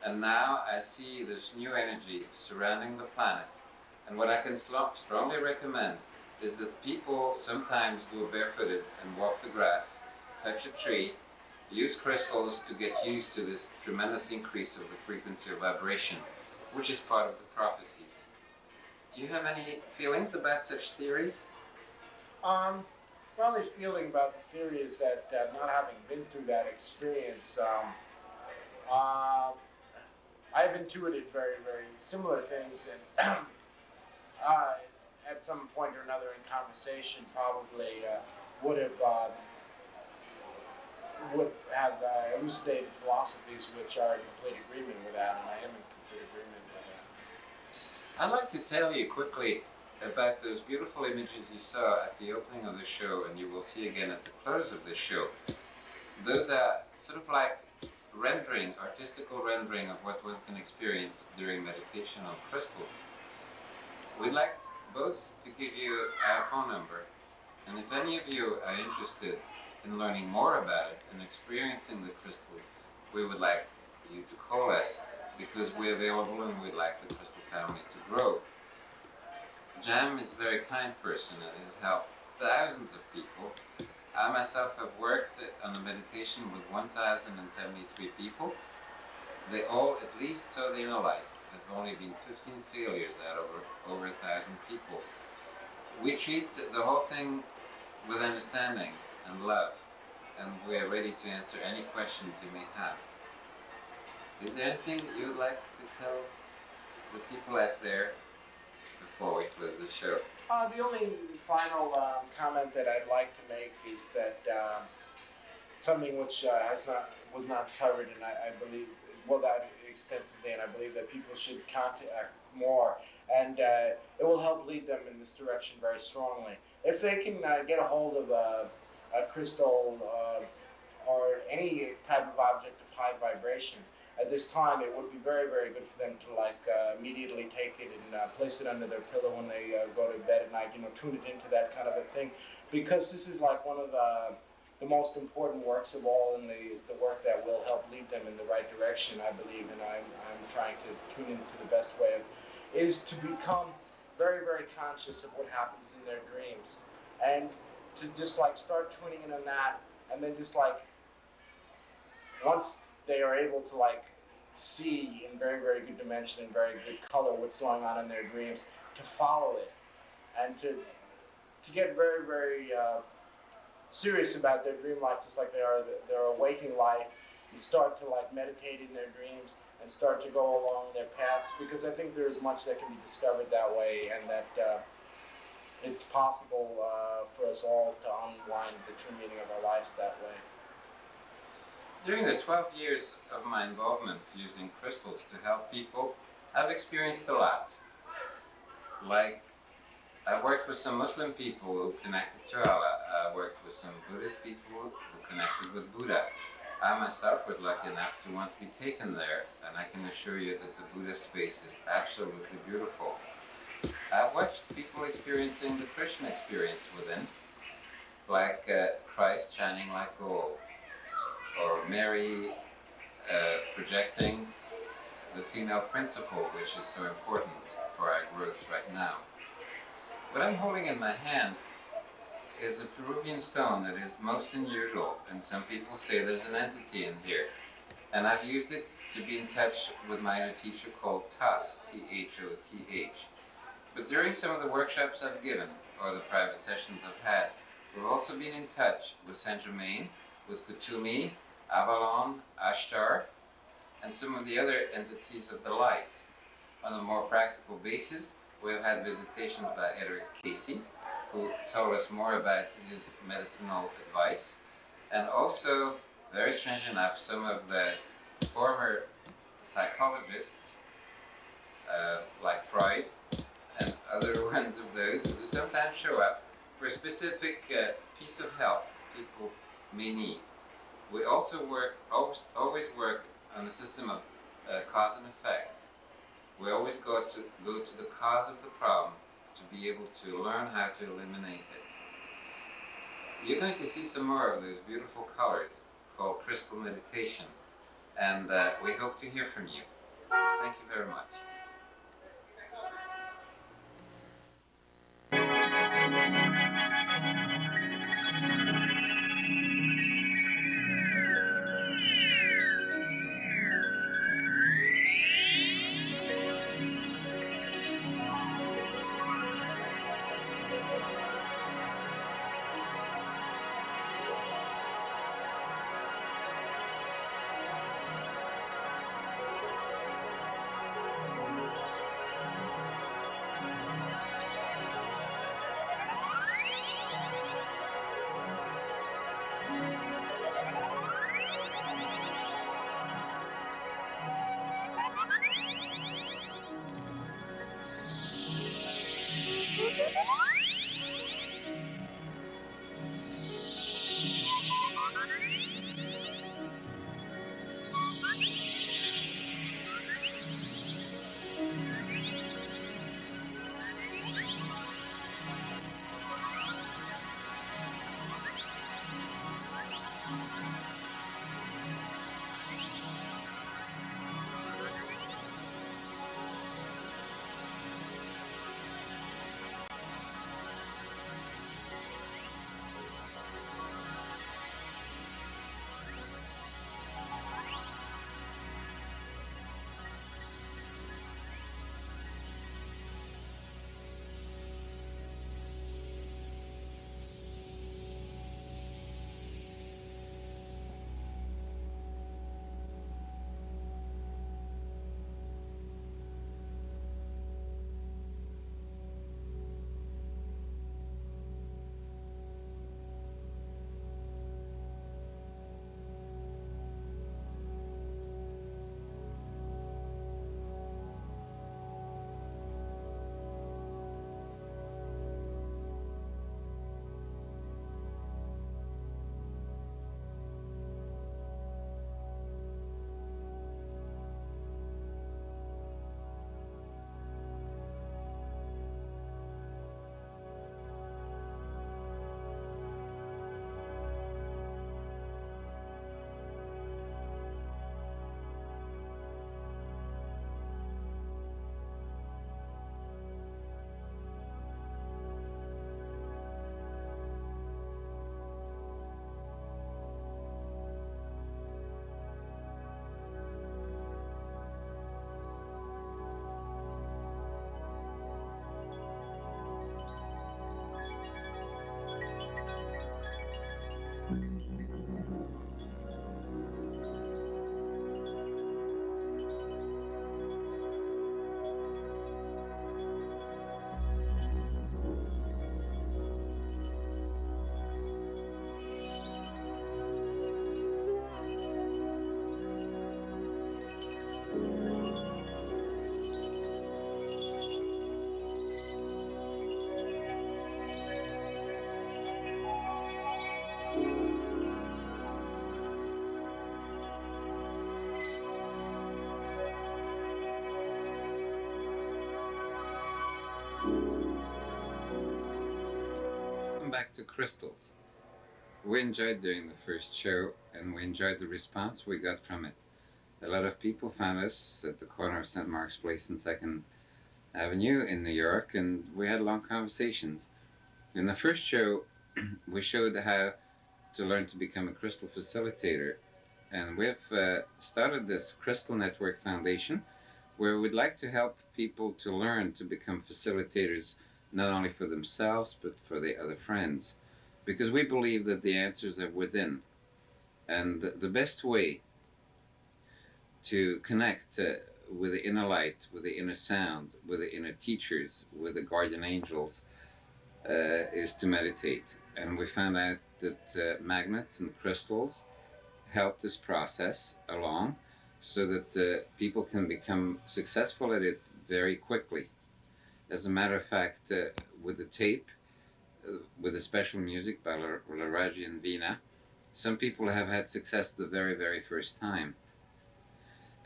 And now I see this new energy surrounding the planet. And what I can strongly recommend is that people sometimes go barefooted and walk the grass, touch a tree, use crystals to get used to this tremendous increase of the frequency of vibration, which is part of the prophecies. Do you have any feelings about such theories? My only feeling about the theory is that not having been through that experience, I've intuited very, very similar things, and at some point or another in conversation, probably would have would have elucidated philosophies which are in complete agreement with that, and I am in complete agreement with that. I'd like to tell you quickly about those beautiful images you saw at the opening of the show, and you will see again at the close of the show. Those are sort of like artistical rendering of what one can experience during meditation on crystals. We'd like both to give you our phone number, and if any of you are interested in learning more about it and experiencing the crystals, we would like you to call us, because we're available and we'd like the crystal family to grow. Jam is a very kind person and has helped thousands of people. I myself have worked on a meditation with 1,073 people. They all at least saw the inner light. There have only been 15 failures out of over 1,000 people. We treat the whole thing with understanding and love, and we're ready to answer any questions you may have. Is there anything you would like to tell the people out there before we close the show? The only final comment that I'd like to make is that something which was not covered, and I believe, well, that extensively, and I believe that people should contact more, and it will help lead them in this direction very strongly. If they can get a hold of a crystal or any type of object of high vibration at this time, it would be very, very good for them to immediately take it and place it under their pillow when they go to bed at night, tune it into that kind of a thing, because this is like one of the most important works of all, and the work that will help lead them in the right direction, I believe, and I'm trying to tune into the best way of, is to become very, very conscious of what happens in their dreams, and to just start tuning in on that, and then just once they are able to see in very, very good dimension and very good color what's going on in their dreams, to follow it, and to get very, very serious about their dream life, just like they are their waking life, and start to meditate in their dreams and start to go along their paths, because I think there is much that can be discovered that way, and that it's possible for us all to unwind the true meaning of our lives that way. During the 12 years of my involvement using crystals to help people, I've experienced a lot. I worked with some Muslim people who connected to Allah. I worked with some Buddhist people who connected with Buddha. I myself was lucky enough to once be taken there, and I can assure you that the Buddhist space is absolutely beautiful. I've watched people experiencing the Krishna experience within, like Christ shining like gold, or Mary projecting the female principle, which is so important for our growth right now. What I'm holding in my hand is a Peruvian stone that is most unusual, and some people say there's an entity in here. And I've used it to be in touch with my inner teacher called Thoth, T-H-O-T-H. But during some of the workshops I've given, or the private sessions I've had, we've also been in touch with Saint Germain, with Kutumi, Avalon, Ashtar, and some of the other entities of the light. On a more practical basis, we've had visitations by Edward Casey, who told us more about his medicinal advice, and also, very strange enough, some of the former psychologists, like Freud, and other ones of those who sometimes show up for a specific piece of help people may need. We also always work on a system of cause and effect. We always go to the cause of the problem to be able to learn how to eliminate it. You're going to see some more of those beautiful colors called crystal meditation, and we hope to hear from you. Thank you very much. come back to crystals. We enjoyed doing the first show, and we enjoyed the response we got from it. A lot of people found us at the corner of St. Mark's Place and 2nd Avenue in New York, and we had long conversations. In the first show, we showed how to learn to become a crystal facilitator, and we've started this Crystal Network Foundation where we'd like to help people to learn to become facilitators not only for themselves but for their other friends, because we believe that the answers are within, and the best way to connect with the inner light, with the inner sound, with the inner teachers, with the guardian angels, is to meditate. And we found out that magnets and crystals help this process along so that people can become successful at it very quickly. As a matter of fact, with the tape, with the special music by Rudi and Vina, some people have had success the very, very first time.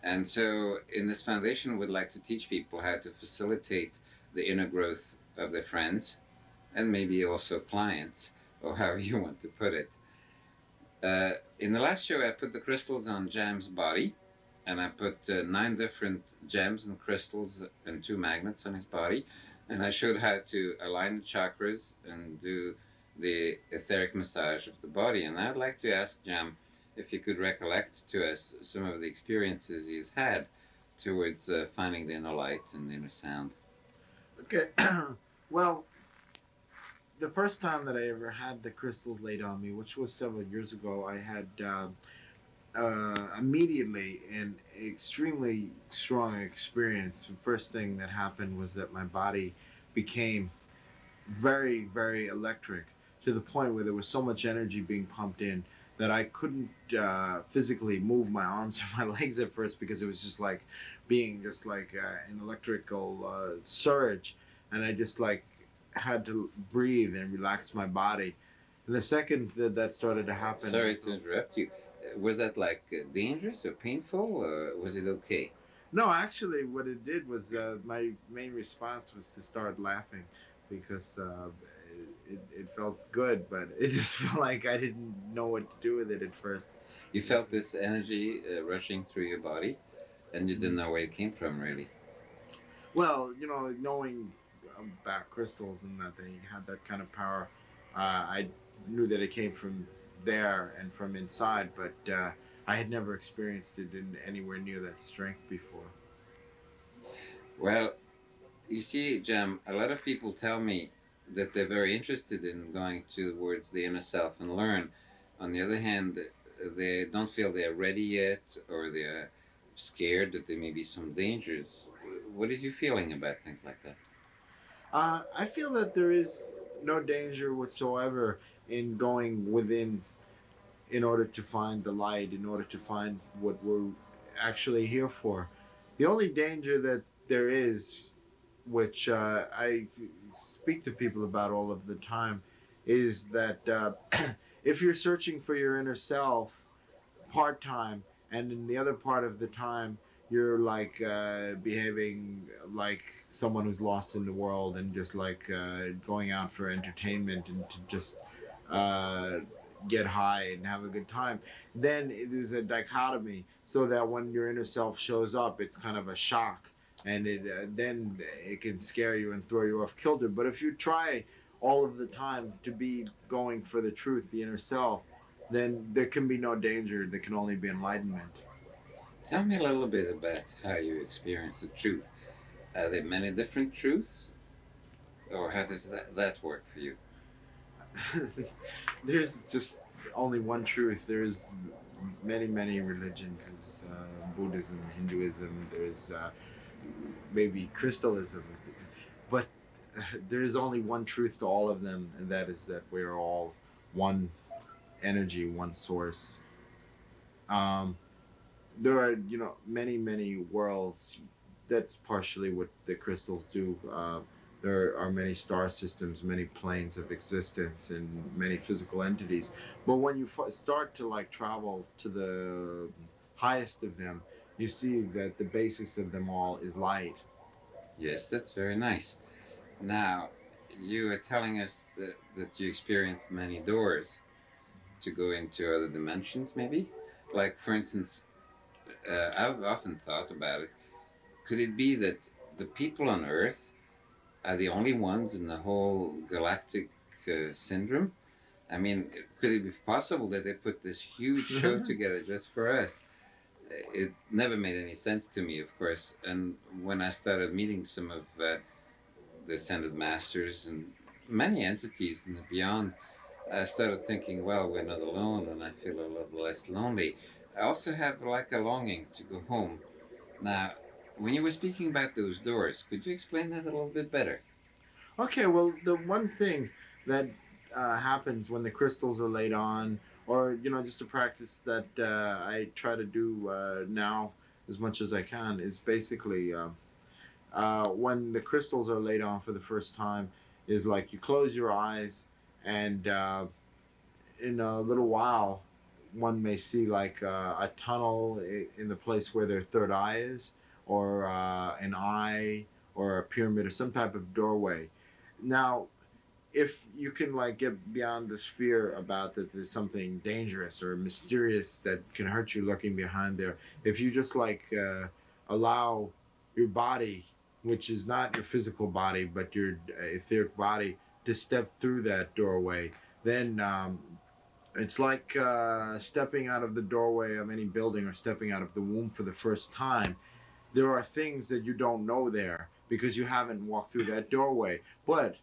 And so in this foundation, we'd like to teach people how to facilitate the inner growth of their friends and maybe also clients, or however you want to put it. In the last show, I put the crystals on Jam's body, and I put 9 different gems and crystals and 2 magnets on his body, and I showed how to align the chakras and do the etheric massage of the body. And I'd like to ask Jam if he could recollect to us some of the experiences he's had towards finding the inner light and the inner sound. Okay. Well, the first time that I ever had the crystals laid on me, which was several years ago, I had immediately an extremely strong experience. The first thing that happened was that my body became very, very electric to the point where there was so much energy being pumped in that I couldn't physically move my arms or my legs at first because it was just like being just like an electrical surge, and I just like had to breathe and relax my body. And the second that started to happen. Sorry to interrupt you. Was that like dangerous or painful, or was it okay? No, actually, what it did was my main response was to start laughing because it felt good, but it just felt like I didn't know what to do with it at first. You felt this energy rushing through your body, and you didn't know where it came from, really. Well, knowing about crystals and that they had that kind of power, I knew that it came from there and from inside, but I had never experienced it in anywhere near that strength before. Well, you see, Jam, a lot of people tell me that they're very interested in going towards the inner self and learn. On the other hand, they don't feel they're ready yet, or they're scared that there may be some dangers. What is your feeling about things like that? I feel that there is no danger whatsoever in going within in order to find the light, in order to find what we're actually here for. The only danger that there is, which I speak to people about all of the time, is that if you're searching for your inner self part time, and in the other part of the time you're like behaving like someone who's lost in the world and just like going out for entertainment and to just uh, get high and have a good time, then it is a dichotomy. So that when your inner self shows up, it's kind of a shock, and then it can scare you and throw you off kilter. But if you try all of the time to be going for the truth, the inner self, then there can be no danger. There can only be enlightenment. Tell me a little bit about how you experience the truth. Are there many different truths, or how does that work for you? There's just only one truth. There's many, many religions. There's Buddhism, Hinduism. There's maybe Christalism, but there is only one truth to all of them, and that is that we are all one energy, one source. Um, there are, many, many worlds. That's partially what the crystals do. There are many star systems, many planes of existence, and many physical entities. But when you start to like travel to the highest of them, you see that the basis of them all is light. Yes, that's very nice. Now, you were telling us that you experienced many doors to go into other dimensions, maybe? Like, for instance, I've often thought about it. Could it be that the people on Earth are the only ones in the whole galactic syndrome? I mean, could it be possible that they put this huge show together just for us? It never made any sense to me, of course. And when I started meeting some of the ascended masters and many entities in the beyond, I started thinking, well, we're not alone, and I feel a little less lonely. I also have like a longing to go home. Now, when you were speaking about those doors, could you explain that a little bit better? Okay, well, the one thing that happens when the crystals are laid on, or just a practice that I try to do now as much as I can, is basically when the crystals are laid on for the first time, is like you close your eyes, and in a little while, one may see like a tunnel in the place where their third eye is, or an eye, or a pyramid, or some type of doorway. Now, if you can like get beyond this fear about that there's something dangerous or mysterious that can hurt you looking behind there, if you just like allow your body, which is not your physical body but your etheric body, to step through that doorway, then it's like stepping out of the doorway of any building or stepping out of the womb for the first time. There are things that you don't know there because you haven't walked through that doorway. But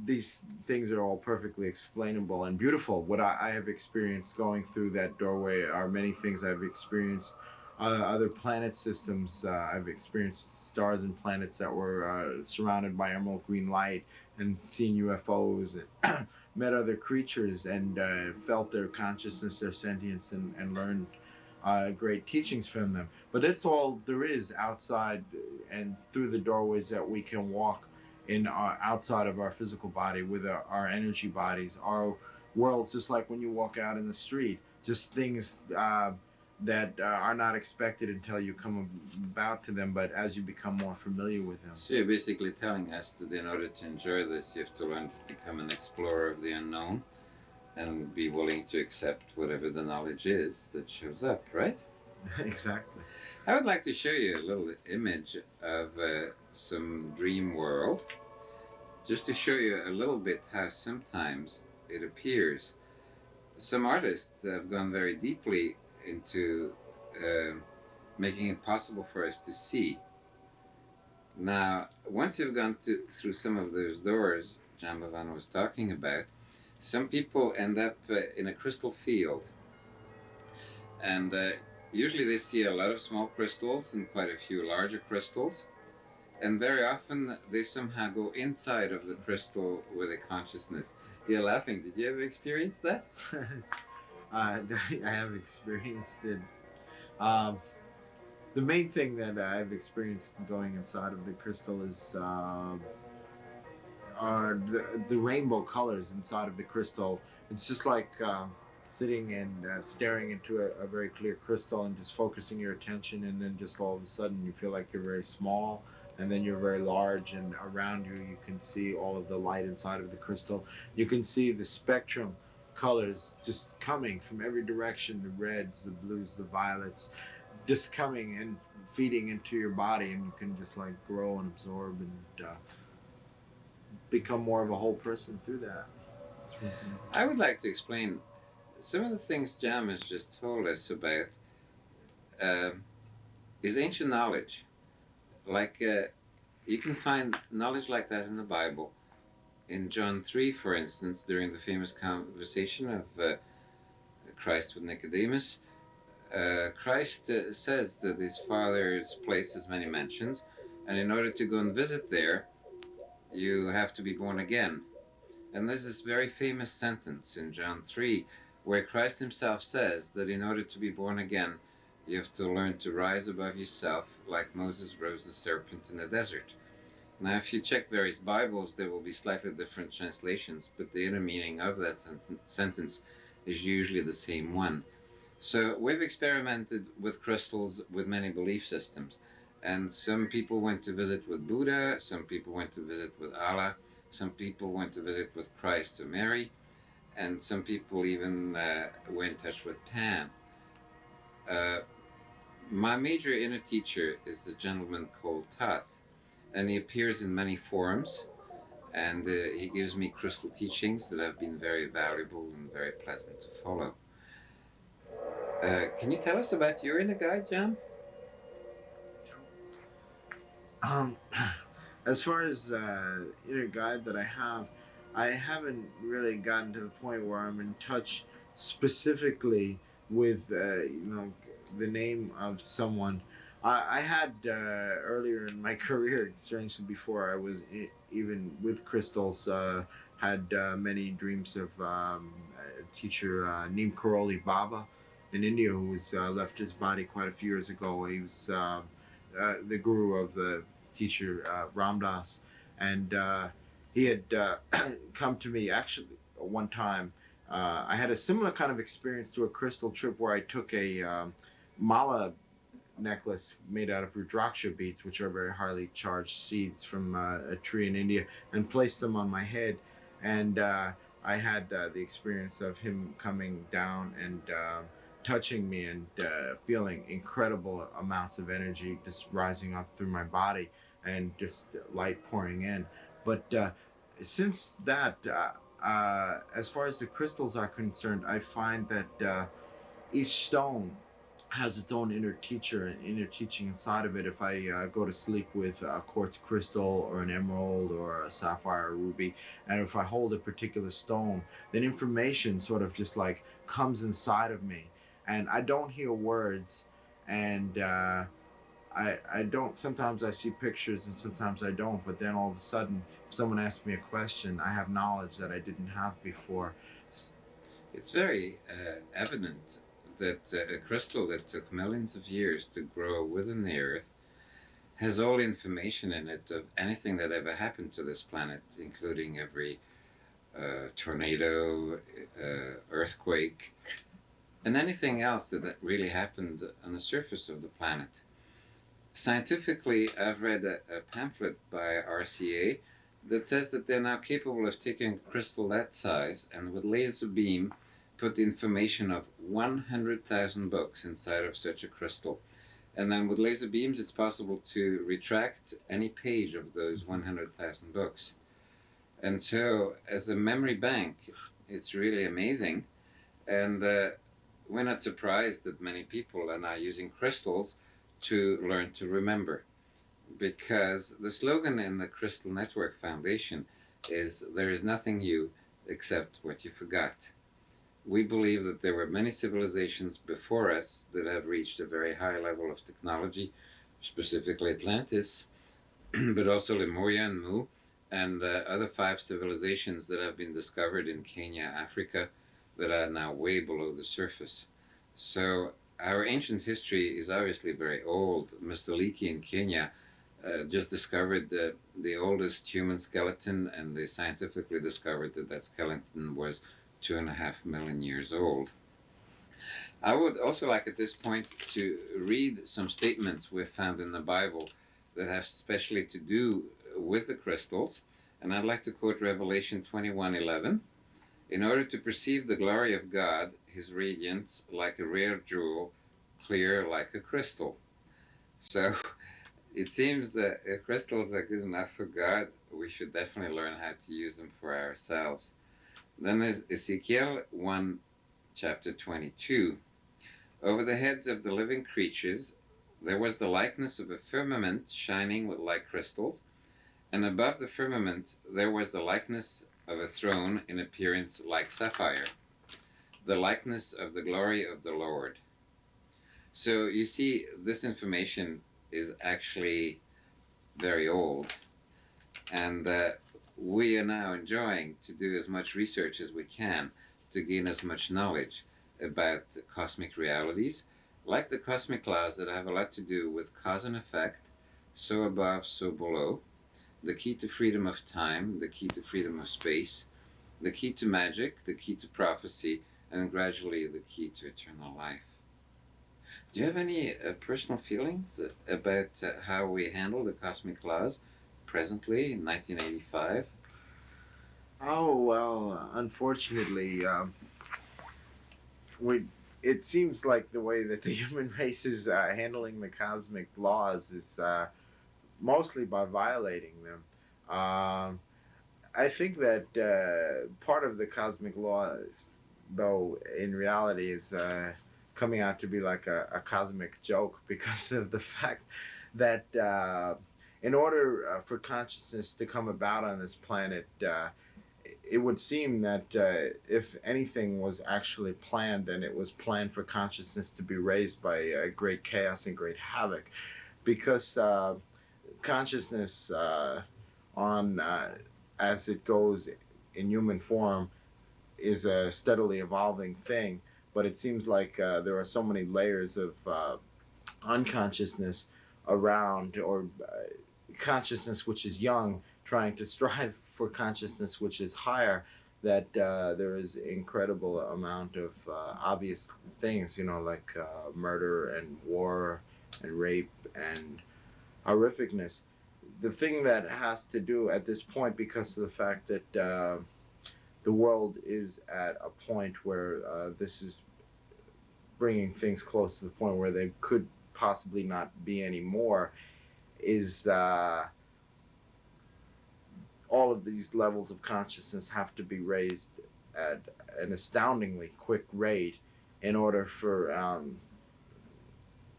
these things are all perfectly explainable and beautiful. What I have experienced going through that doorway are many things I've experienced. Other planet systems, I've experienced stars and planets that were surrounded by emerald green light, and seen UFOs, and met other creatures, and felt their consciousness, their sentience, and learned great teachings from them. But that's all there is outside and through the doorways that we can walk in outside of our physical body with our energy bodies, our worlds, just like when you walk out in the street, just things that are not expected until you come about to them, but as you become more familiar with them. So you're basically telling us that in order to enjoy this, you have to learn to become an explorer of the unknown and be willing to accept whatever the knowledge is that shows up, right? Exactly. I would like to show you a little image of some dream world, just to show you a little bit how sometimes it appears. Some artists have gone very deeply into making it possible for us to see. Now, once you've gone through some of those doors John Bavan was talking about, some people end up in a crystal field. And usually they see a lot of small crystals and quite a few larger crystals. And very often they somehow go inside of the crystal with a consciousness. You're laughing. Did you ever experience that? I have experienced it. The main thing that I've experienced going inside of the crystal is are the rainbow colors inside of the crystal. It's just like sitting and staring into a very clear crystal and just focusing your attention, and then just all of a sudden you feel like you're very small, and then you're very large, and around you you can see all of the light inside of the crystal. You can see the spectrum colors just coming from every direction, the reds, the blues, the violets, just coming and feeding into your body, and you can just like grow and absorb and become more of a whole person through that. I would like to explain some of the things Jam has just told us about is ancient knowledge. Like you can find knowledge like that in the Bible. In John 3, for instance, during the famous conversation of Christ with Nicodemus, Christ says that his Father's place has many mansions, and in order to go and visit there, you have to be born again. And there's this very famous sentence in John 3 where Christ himself says that in order to be born again, you have to learn to rise above yourself like Moses rose the serpent in the desert. Now, if you check various Bibles, there will be slightly different translations, but the inner meaning of that sentence is usually the same one. So we've experimented with crystals with many belief systems. And some people went to visit with Buddha, some people went to visit with Allah, Some people went to visit with Christ to Mary, and some people even were in touch with Pan. Uh, my major inner teacher is the gentleman called Thoth, and he appears in many forms, and he gives me crystal teachings that have been very valuable and very pleasant to follow. Can you tell us about your inner guide, John? Um, as far as inner guide that I haven't really gotten to the point where I'm in touch specifically with the name of someone. I had earlier in my career, strangely before I was even with crystals, had many dreams of a teacher named Karoli Baba in India who was left his body quite a few years ago. He was the guru of the teacher Ram Dass, and he had come to me actually one time. I had a similar kind of experience to a crystal trip where I took a mala necklace made out of rudraksha beads, which are very highly charged seeds from a tree in India, and placed them on my head. And I had the experience of him coming down and touching me and feeling incredible amounts of energy just rising up through my body and just light pouring in. But since that, as far as the crystals are concerned, I find that each stone has its own inner teacher and inner teaching inside of it. If I go to sleep with a quartz crystal or an emerald or a sapphire or ruby, and if I hold a particular stone, then information sort of just like comes inside of me, and I don't hear words, and I don't. Sometimes I see pictures and sometimes I don't. But then all of a sudden, if someone asks me a question, I have knowledge that I didn't have before. It's very evident that a crystal that took millions of years to grow within the Earth has all the information in it of anything that ever happened to this planet, including every tornado, earthquake, and anything else that really happened on the surface of the planet. Scientifically, I've read a pamphlet by RCA that says that they're now capable of taking a crystal that size and with laser beam put the information of 100,000 books inside of such a crystal. And then with laser beams, it's possible to retract any page of those 100,000 books. And so, as a memory bank, it's really amazing. And we're not surprised that many people are now using crystals to learn to remember. Because the slogan in the Crystal Network Foundation is, "There is nothing new except what you forgot." We believe that there were many civilizations before us that have reached a very high level of technology, specifically Atlantis, but also Lemuria and Mu, and other 5 civilizations that have been discovered in Kenya, Africa, that are now way below the surface. So our ancient history is obviously very old. Mr. Leakey in Kenya just discovered the oldest human skeleton, and they scientifically discovered that that skeleton was 2.5 million years old. I would also like at this point to read some statements we've found in the Bible that have specially to do with the crystals, and I'd like to quote Revelation 21:11. "In order to perceive the glory of God, his radiance like a rare jewel, clear like a crystal." So it seems that if crystals are good enough for God, we should definitely learn how to use them for ourselves. Then there's Ezekiel 1, chapter 22. "Over the heads of the living creatures there was the likeness of a firmament shining with like crystals, and above the firmament there was the likeness of a throne in appearance like sapphire, the likeness of the glory of the Lord." So you see, this information is actually very old, and we are now enjoying to do as much research as we can to gain as much knowledge about cosmic realities, like the cosmic laws that have a lot to do with cause and effect, so above, so below, the key to freedom of time, the key to freedom of space, the key to magic, the key to prophecy, and gradually the key to eternal life. Do you have any personal feelings about how we handle the cosmic laws presently in 1985? Oh well, unfortunately, we. It seems like the way that the human race is handling the cosmic laws is mostly by violating them. Um, I think that part of the cosmic laws, though, in reality, is coming out to be like a cosmic joke because of the fact that in order for consciousness to come about on this planet, it would seem that if anything was actually planned, then it was planned for consciousness to be raised by great chaos and great havoc, because consciousness on as it goes in human form is a steadily evolving thing. But it seems like there are so many layers of unconsciousness around, or consciousness which is young trying to strive for consciousness which is higher, that there is incredible amount of obvious things, like murder and war and rape and horrificness. The thing that has to do at this point, because of the fact that the world is at a point where this is bringing things close to the point where they could possibly not be anymore, is all of these levels of consciousness have to be raised at an astoundingly quick rate in order for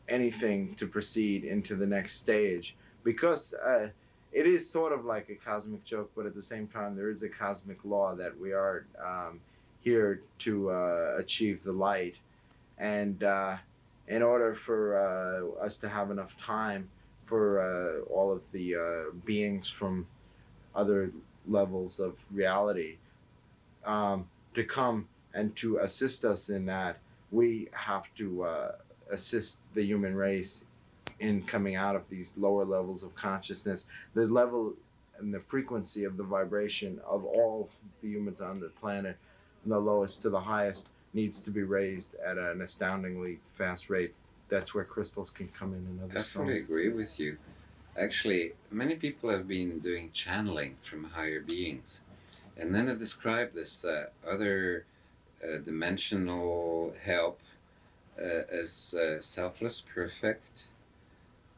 anything to proceed into the next stage, because it is sort of like a cosmic joke, but at the same time there is a cosmic law that we are here to achieve the light, and in order for us to have enough time for all of the beings from other levels of reality to come and to assist us in that, we have to assist the human race in coming out of these lower levels of consciousness. The level and the frequency of the vibration of all the humans on the planet, from the lowest to the highest, needs to be raised at an astoundingly fast rate. That's where crystals can come in and other I fully stones. agree with you. Actually, many people have been doing channeling from higher beings. And then I describe this other dimensional help as selfless, perfect,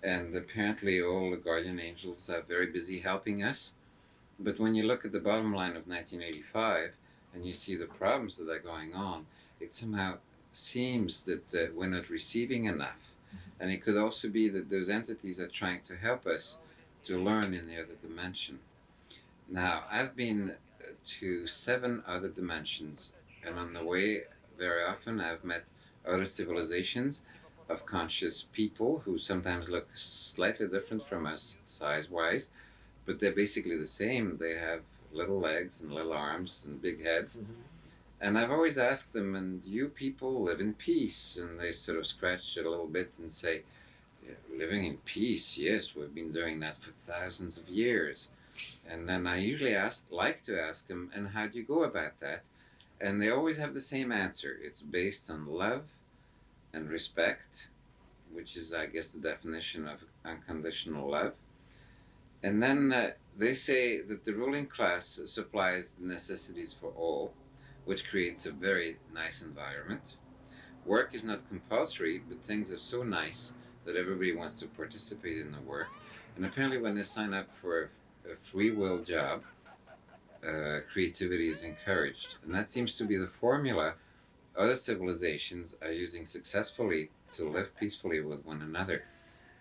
and apparently all the guardian angels are very busy helping us. But when you look at the bottom line of 1985 and you see the problems that are going on, it somehow seems that we're not receiving enough. And it could also be that those entities are trying to help us to learn in the other dimension. Now, I've been to 7 other dimensions, and on the way, very often I've met other civilizations of conscious people who sometimes look slightly different from us size-wise, but they're basically the same. They have little legs and little arms and big heads. And I've always asked them, and you people live in peace? And they sort of scratch it a little bit and say, yeah, living in peace, yes, we've been doing that for thousands of years. And then I usually like to ask them, and how do you go about that? And they always have the same answer. It's based on love and respect, which is, I guess, the definition of unconditional love. And then they say that the ruling class supplies the necessities for all, which creates a very nice environment. Work is not compulsory, but things are so nice that everybody wants to participate in the work. And apparently when they sign up for a free will job, creativity is encouraged. And that seems to be the formula other civilizations are using successfully to live peacefully with one another.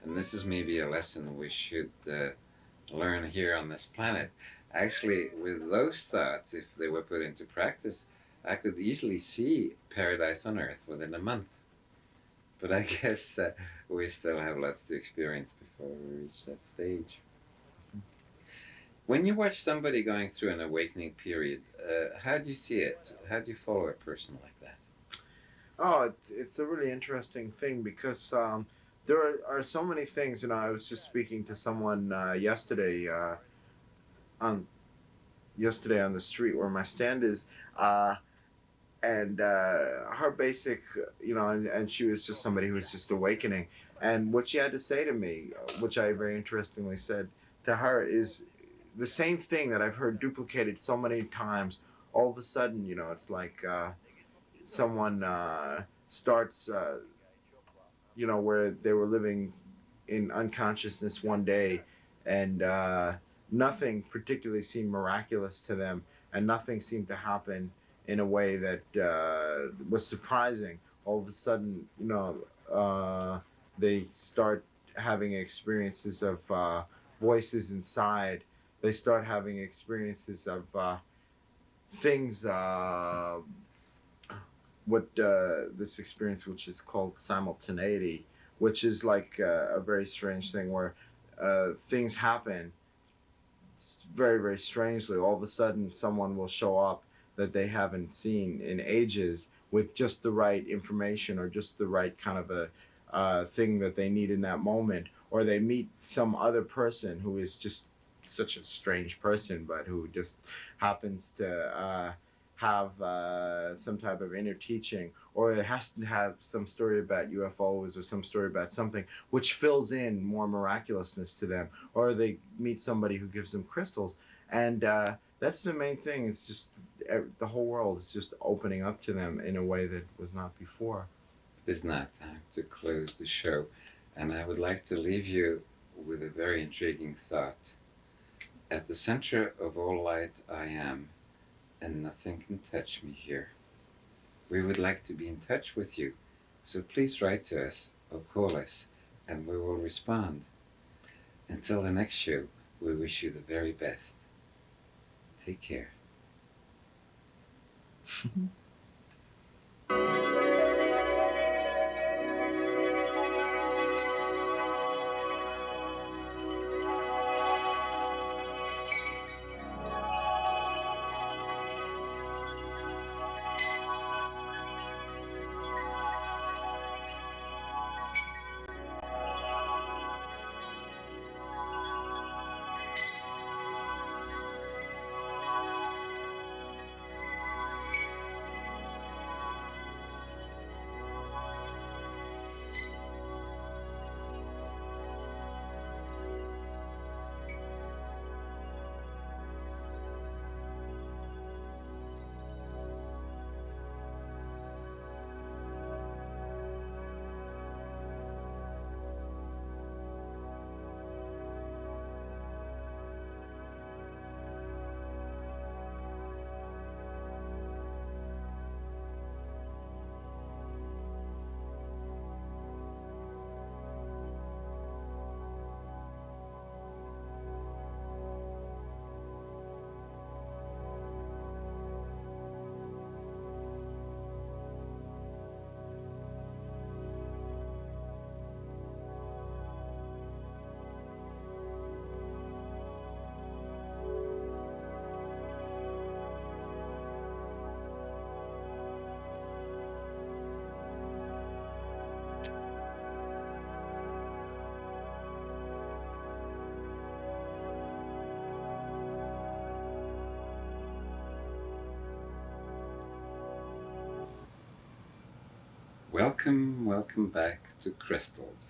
And this is maybe a lesson we should learn here on this planet. Actually, with those thoughts, if they were put into practice, I could easily see paradise on earth within a month. But I guess we still have lots to experience before we reach that stage. When you watch somebody going through an awakening period, how do you see it? How do you follow a person like that? Oh, it's a really interesting thing, because there are so many things. I was just speaking to someone on yesterday on the street where my stand is, and her basic, and she was just somebody who was just awakening, and what she had to say to me, which I very interestingly said to her, is the same thing that I've heard duplicated so many times, all of a sudden, it's like someone starts, where they were living in unconsciousness one day, and nothing particularly seemed miraculous to them, and nothing seemed to happen in a way that was surprising. All of a sudden, they start having experiences of voices inside. They start having experiences of things. What this experience, which is called simultaneity, which is like a very strange thing where things happen very, very strangely. All of a sudden, someone will show up that they haven't seen in ages with just the right information or just the right kind of a thing that they need in that moment, or they meet some other person who is just such a strange person, but who just happens to have some type of inner teaching, or it has to have some story about UFOs or some story about something which fills in more miraculousness to them, or they meet somebody who gives them crystals, and that's the main thing. It's just the whole world is just opening up to them in a way that was not before. It is not time to close the show, and I would like to leave you with a very intriguing thought. At the center of all light I am, and nothing can touch me here. We would like to be in touch with you, so please write to us or call us, and we will respond. Until the next show, we wish you the very best. Take care. Welcome back to Crystals.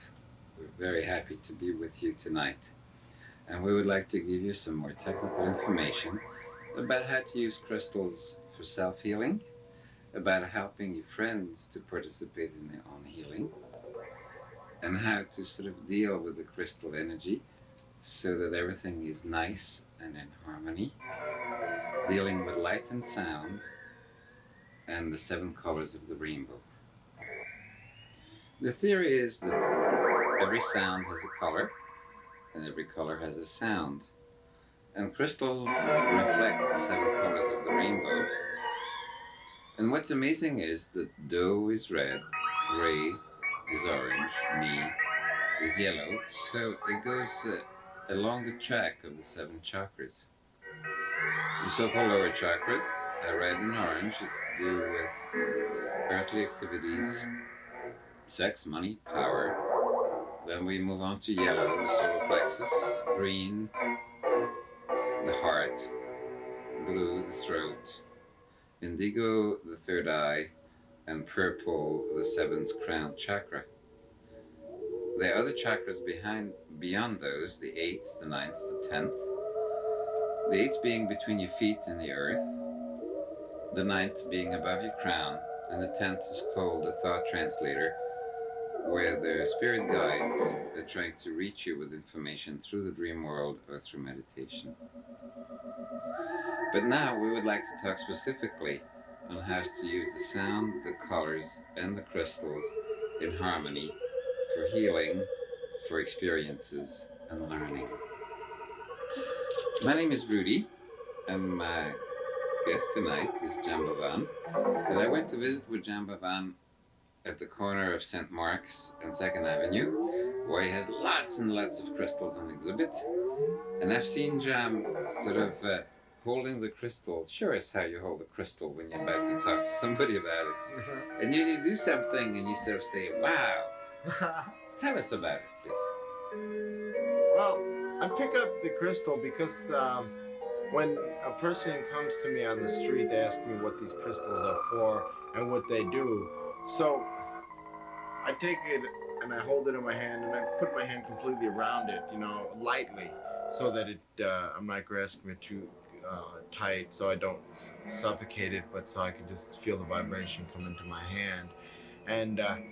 We're very happy to be with you tonight, and we would like to give you some more technical information about how to use crystals for self-healing, about helping your friends to participate in their own healing, and how to sort of deal with the crystal energy so that everything is nice and in harmony, dealing with light and sound, and the 7 colors of the rainbow. The theory is that every sound has a color, and every color has a sound. And crystals reflect the 7 colors of the rainbow. And what's amazing is that dough is red, gray is orange, me is yellow. So it goes along the track of the 7 chakras. The so-called lower chakras are red and orange. It's to do with earthly activities, sex, money, power. Then we move on to yellow, the solar plexus, green, the heart, blue, the throat, indigo, the 3rd eye, and purple, the 7th crown chakra. There are other chakras beyond those, the 8th, the 9th, the 10th, the 8th being between your feet and the earth, the 9th being above your crown, and the 10th is called the thought translator, where the spirit guides are trying to reach you with information through the dream world or through meditation. But now we would like to talk specifically on how to use the sound, the colors, and the crystals in harmony for healing, for experiences, and learning. My name is Rudi, and my guest tonight is Bavan. And I went to visit with Bavan at the corner of St. Mark's and 2nd Avenue, where he has lots and lots of crystals on exhibit. And I've seen Jam sort of holding the crystal. Show us how you hold a crystal when you're about to talk to somebody about it. And you do something and you sort of say, wow. Tell us about it, please. Well, I pick up the crystal because when a person comes to me on the street, they ask me what these crystals are for and what they do. So I take it and I hold it in my hand and I put my hand completely around it, lightly, so that I'm not grasping it too tight, so I don't suffocate it, but so I can just feel the vibration come into my hand. And I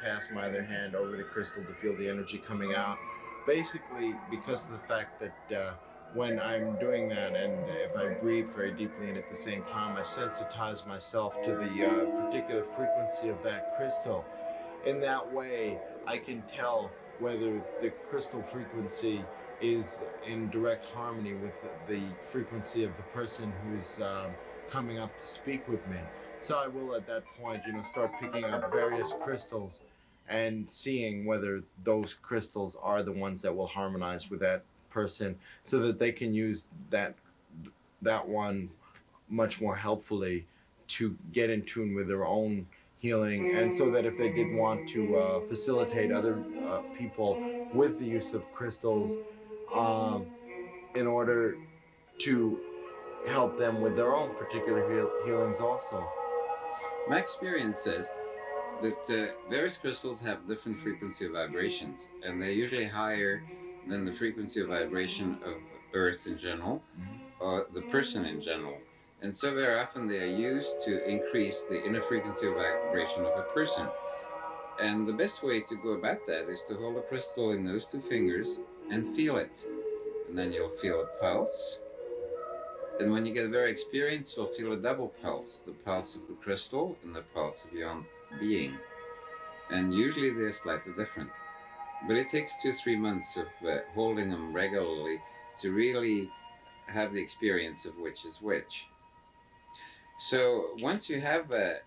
pass my other hand over the crystal to feel the energy coming out. Basically, because of the fact that when I'm doing that, and if I breathe very deeply and at the same time, I sensitize myself to the particular frequency of that crystal. In that way, I can tell whether the crystal frequency is in direct harmony with the frequency of the person who's coming up to speak with me. So I will at that point, start picking up various crystals and seeing whether those crystals are the ones that will harmonize with that person, so that they can use that one much more helpfully to get in tune with their own healing, and so that if they did want to facilitate other people with the use of crystals in order to help them with their own particular healings also. My experience says that various crystals have different frequency of vibrations, and they're usually higher than the frequency of vibration of Earth in general, or the person in general. And so very often they are used to increase the inner frequency of vibration of a person. And the best way to go about that is to hold a crystal in those two fingers and feel it. And then you'll feel a pulse. And when you get very experienced, you'll feel a double pulse, the pulse of the crystal and the pulse of your own being. And usually they're slightly different. But it takes 2 or 3 months of holding them regularly to really have the experience of which is which. So once you have the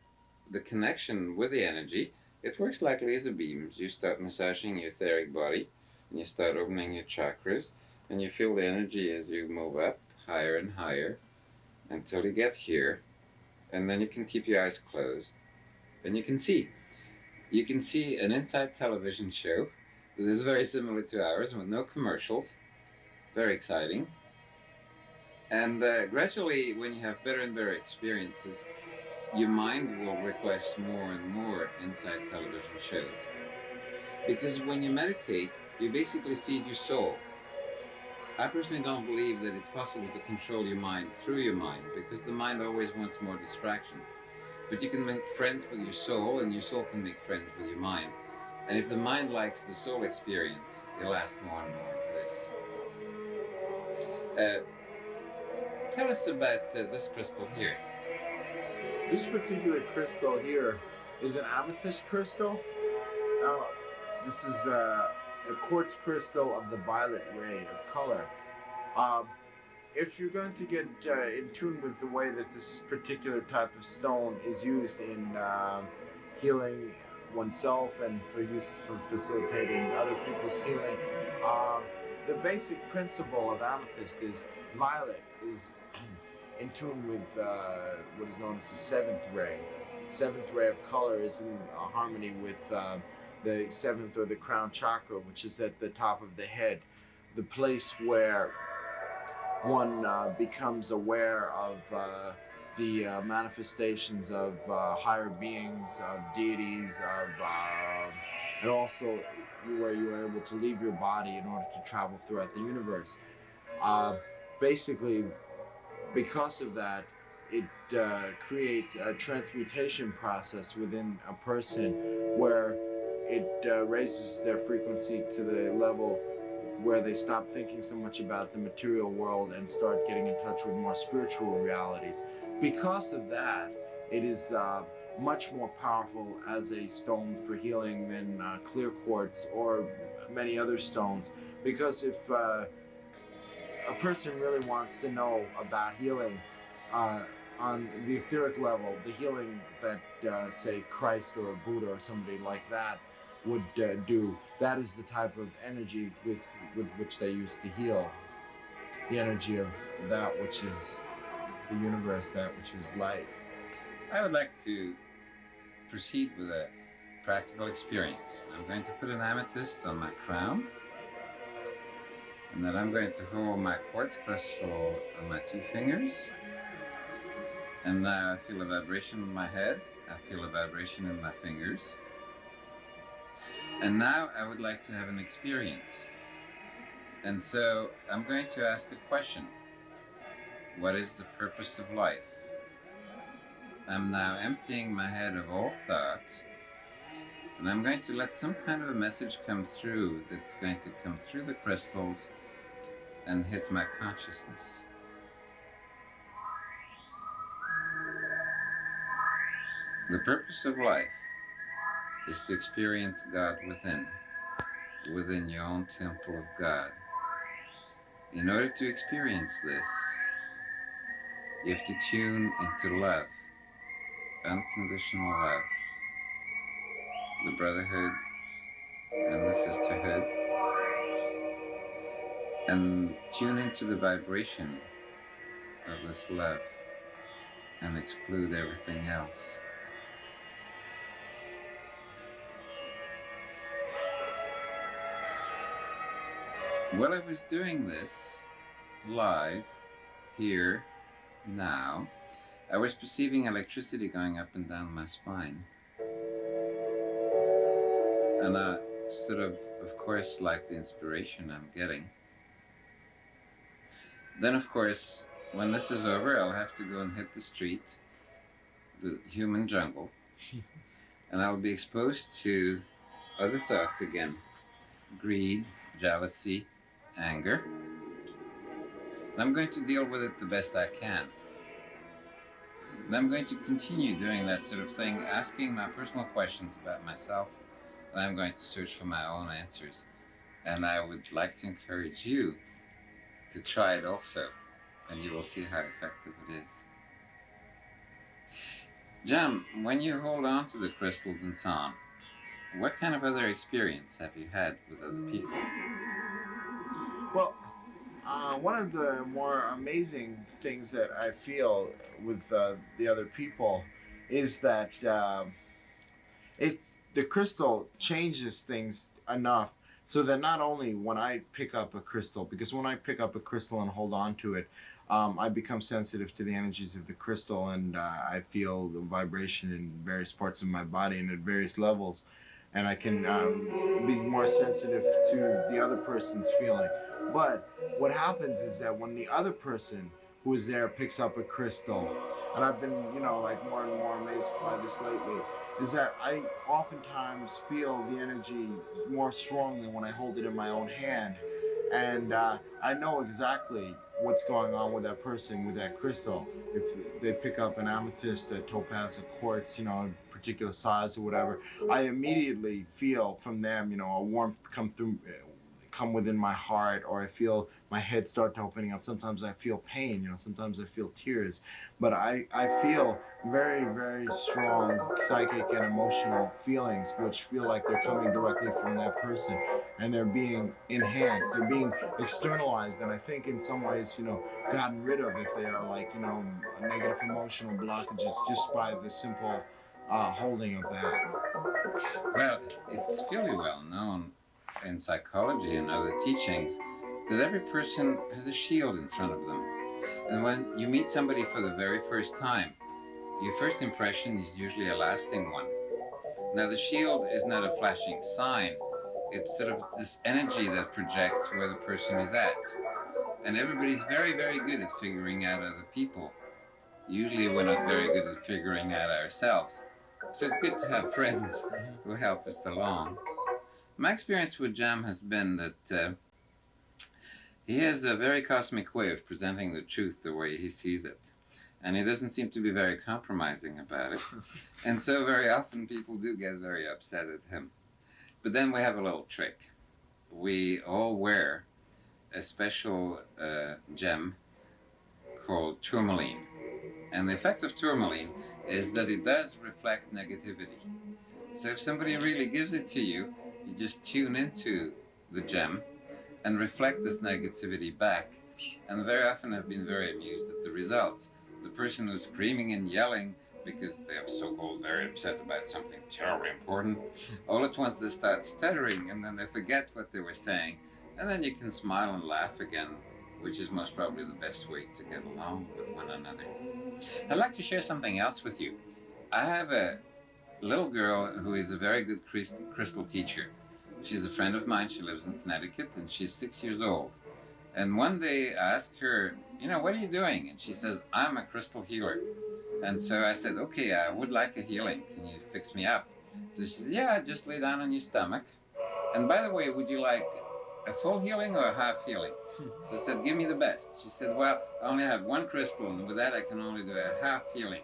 connection with the energy, it works like laser beams. You start massaging your etheric body, and you start opening your chakras, and you feel the energy as you move up higher and higher until you get here. And then you can keep your eyes closed, and you can see. You can see an inside television show that is very similar to ours, with no commercials. Very exciting. And gradually, when you have better and better experiences, your mind will request more and more inside television shows. Because when you meditate, you basically feed your soul. I personally don't believe that it's possible to control your mind through your mind, because the mind always wants more distractions. But you can make friends with your soul, and your soul can make friends with your mind. And if the mind likes the soul experience, you'll ask more and more of this. Tell us about this crystal here. This particular crystal here is an amethyst crystal. This is a quartz crystal of the violet ray of color. If you're going to get in tune with the way that this particular type of stone is used in healing oneself and for use for facilitating other people's healing, the basic principle of amethyst is violet is in tune with what is known as the seventh ray. Seventh ray of color is in harmony with the seventh or the crown chakra, which is at the top of the head, the place where one becomes aware of the manifestations of higher beings, of deities, and also where you are able to leave your body in order to travel throughout the universe. basically, because of that, it creates a transmutation process within a person where it raises their frequency to the level where they stop thinking so much about the material world and start getting in touch with more spiritual realities. Because of that, it is much more powerful as a stone for healing than clear quartz or many other stones. Because if a person really wants to know about healing uh, on the etheric level, the healing that, say, Christ or Buddha or somebody like that would do, that is the type of energy with which they use to heal. The energy of that which is the universe, that which is light. I would like to proceed with a practical experience. I'm going to put an amethyst on my crown, and then I'm going to hold my quartz crystal on my 2 fingers. And now I feel a vibration in my head. I feel a vibration in my fingers. And now I would like to have an experience. And so I'm going to ask a question. What is the purpose of life? I'm now emptying my head of all thoughts, and I'm going to let some kind of a message come through that's going to come through the crystals and hit my consciousness. The purpose of life is to experience God within your own temple of God. In order to experience this, you have to tune into love, unconditional love, the brotherhood and the sisterhood, and tune into the vibration of this love and exclude everything else. While I was doing this live, here, now, I was perceiving electricity going up and down my spine. And I sort of course, like the inspiration I'm getting. Then, of course, when this is over, I'll have to go and hit the street, the human jungle, and I'll be exposed to other thoughts again. Greed, jealousy, anger. And I'm going to deal with it the best I can. And I'm going to continue doing that sort of thing, asking my personal questions about myself, and I'm going to search for my own answers. And I would like to encourage you to try it also, and you will see how effective it is. Jam, when you hold on to the crystals and so on, what kind of other experience have you had with other people? Well, one of the more amazing things that I feel with the other people is that the crystal changes things enough so that not only when I pick up a crystal, because when I pick up a crystal and hold on to it, I become sensitive to the energies of the crystal, and I feel the vibration in various parts of my body and at various levels, and I can be more sensitive to the other person's feeling. But what happens is that when the other person who is there picks up a crystal, and I've been, like more and more amazed by this lately, is that I oftentimes feel the energy more strongly when I hold it in my own hand. And I know exactly what's going on with that person with that crystal. If they pick up an amethyst, a topaz, a quartz, a particular size or whatever, I immediately feel from them, a warmth come within my heart, or I feel my head start opening up. Sometimes I feel pain, sometimes I feel tears, but I feel very, very strong psychic and emotional feelings which feel like they're coming directly from that person, and they're being enhanced, they're being externalized, and I think in some ways, gotten rid of if they are like, negative emotional blockages just by the simple holding of that. Well, it's fairly well known in psychology and other teachings that every person has a shield in front of them. And when you meet somebody for the very first time, your first impression is usually a lasting one. Now, the shield is not a flashing sign. It's sort of this energy that projects where the person is at. And everybody's very, very good at figuring out other people. Usually we're not very good at figuring out ourselves. So it's good to have friends who help us along. My experience with Jam has been that he has a very cosmic way of presenting the truth the way he sees it. And he doesn't seem to be very compromising about it. And so very often people do get very upset at him. But then we have a little trick. We all wear a special gem called tourmaline. And the effect of tourmaline is that it does reflect negativity. So if somebody really gives it to you, you just tune into the gem and reflect this negativity back. And very often I've been very amused at the results. The person who's screaming and yelling because they are so-called very upset about something terribly important, all at once they start stuttering and then they forget what they were saying. And then you can smile and laugh again, which is most probably the best way to get along with one another. I'd like to share something else with you. I have a little girl who is a very good crystal teacher. She's a friend of mine. She lives in Connecticut and she's 6 years old. And one day I asked her, what are you doing? And she says, I'm a crystal healer. And so I said, okay, I would like a healing. Can you fix me up? So she said, yeah, just lay down on your stomach. And by the way, would you like a full healing or a half healing? So I said, give me the best. She said, well, I only have one crystal, and with that I can only do a half healing.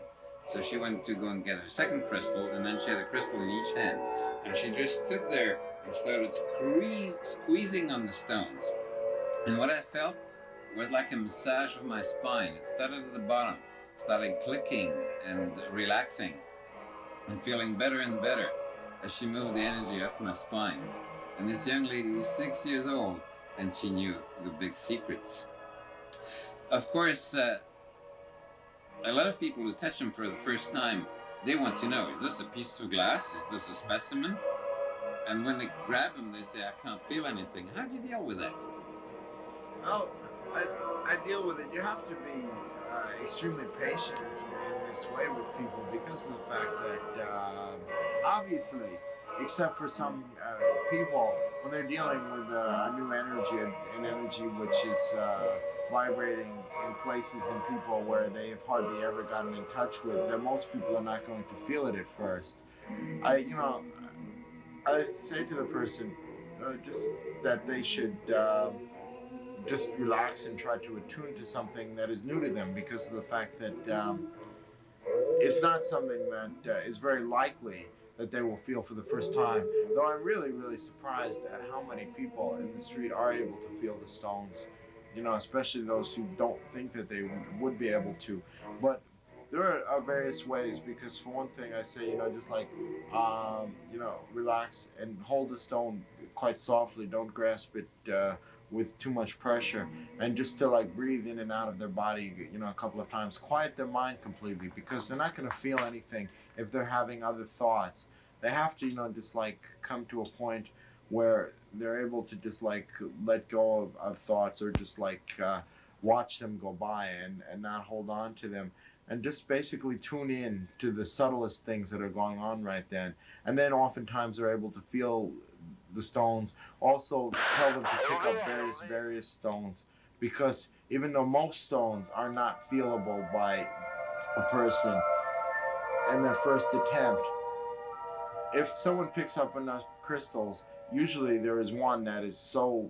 So she went to go and get her second crystal, and then she had a crystal in each hand. And she just stood there and started squeezing on the stones. And what I felt was like a massage of my spine. It started at the bottom, started clicking and relaxing, and feeling better and better as she moved the energy up my spine. And this young lady is 6 years old, and she knew the big secrets. Of course, a lot of people who touch them for the first time, they want to know, is this a piece of glass? Is this a specimen? And when they grab them, they say, I can't feel anything. How do you deal with that? Oh, I deal with it. You have to be extremely patient in this way with people because of the fact that obviously, except for some people, when they're dealing with a new energy, an energy which is vibrating in places and people where they have hardly ever gotten in touch with, then most people are not going to feel it at first. I say to the person just that they should just relax and try to attune to something that is new to them because of the fact that it's not something that is very likely that they will feel for the first time. Though I'm really, really surprised at how many people in the street are able to feel the stones, especially those who don't think that they would be able to. But there are various ways because for one thing I say, just like, relax and hold the stone quite softly. Don't grasp it with too much pressure, and just to like breathe in and out of their body, a couple of times. Quiet their mind completely because they're not going to feel anything if they're having other thoughts. They have to, just like come to a point where they're able to just like let go of thoughts or just like watch them go by and not hold on to them. And just basically tune in to the subtlest things that are going on right then. And then oftentimes they're able to feel the stones. Also tell them to pick up various stones, because even though most stones are not feelable by a person in their first attempt, if someone picks up enough crystals, usually there is one that is so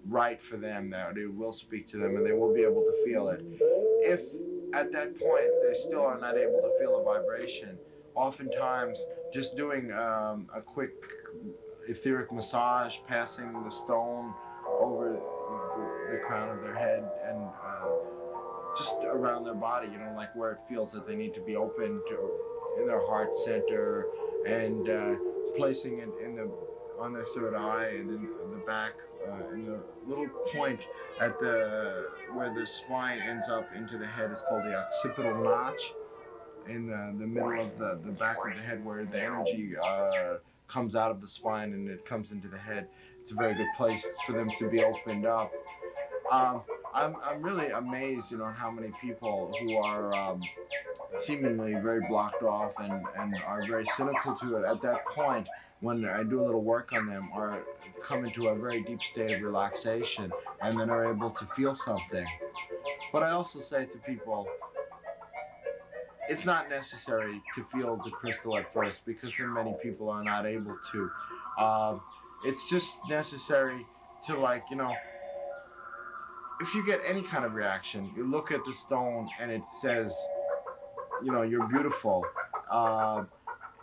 right for them that it will speak to them and they will be able to feel it. If at that point they still are not able to feel a vibration, oftentimes just doing a quick etheric massage, passing the stone over the crown of their head and just around their body, like where it feels that they need to be opened in their heart center, and placing it on their third eye and in the back, in the little point at where the spine ends up into the head is called the occipital notch, in the middle of the back of the head where the energy comes out of the spine and it comes into the head. It's a very good place for them to be opened up. I'm really amazed, how many people who are seemingly very blocked off and are very cynical to it at that point, when I do a little work on them, are come into a very deep state of relaxation and then are able to feel something. But I also say to people, it's not necessary to feel the crystal at first because then many people are not able to. It's just necessary to, like, if you get any kind of reaction, you look at the stone and it says, you're beautiful. Uh,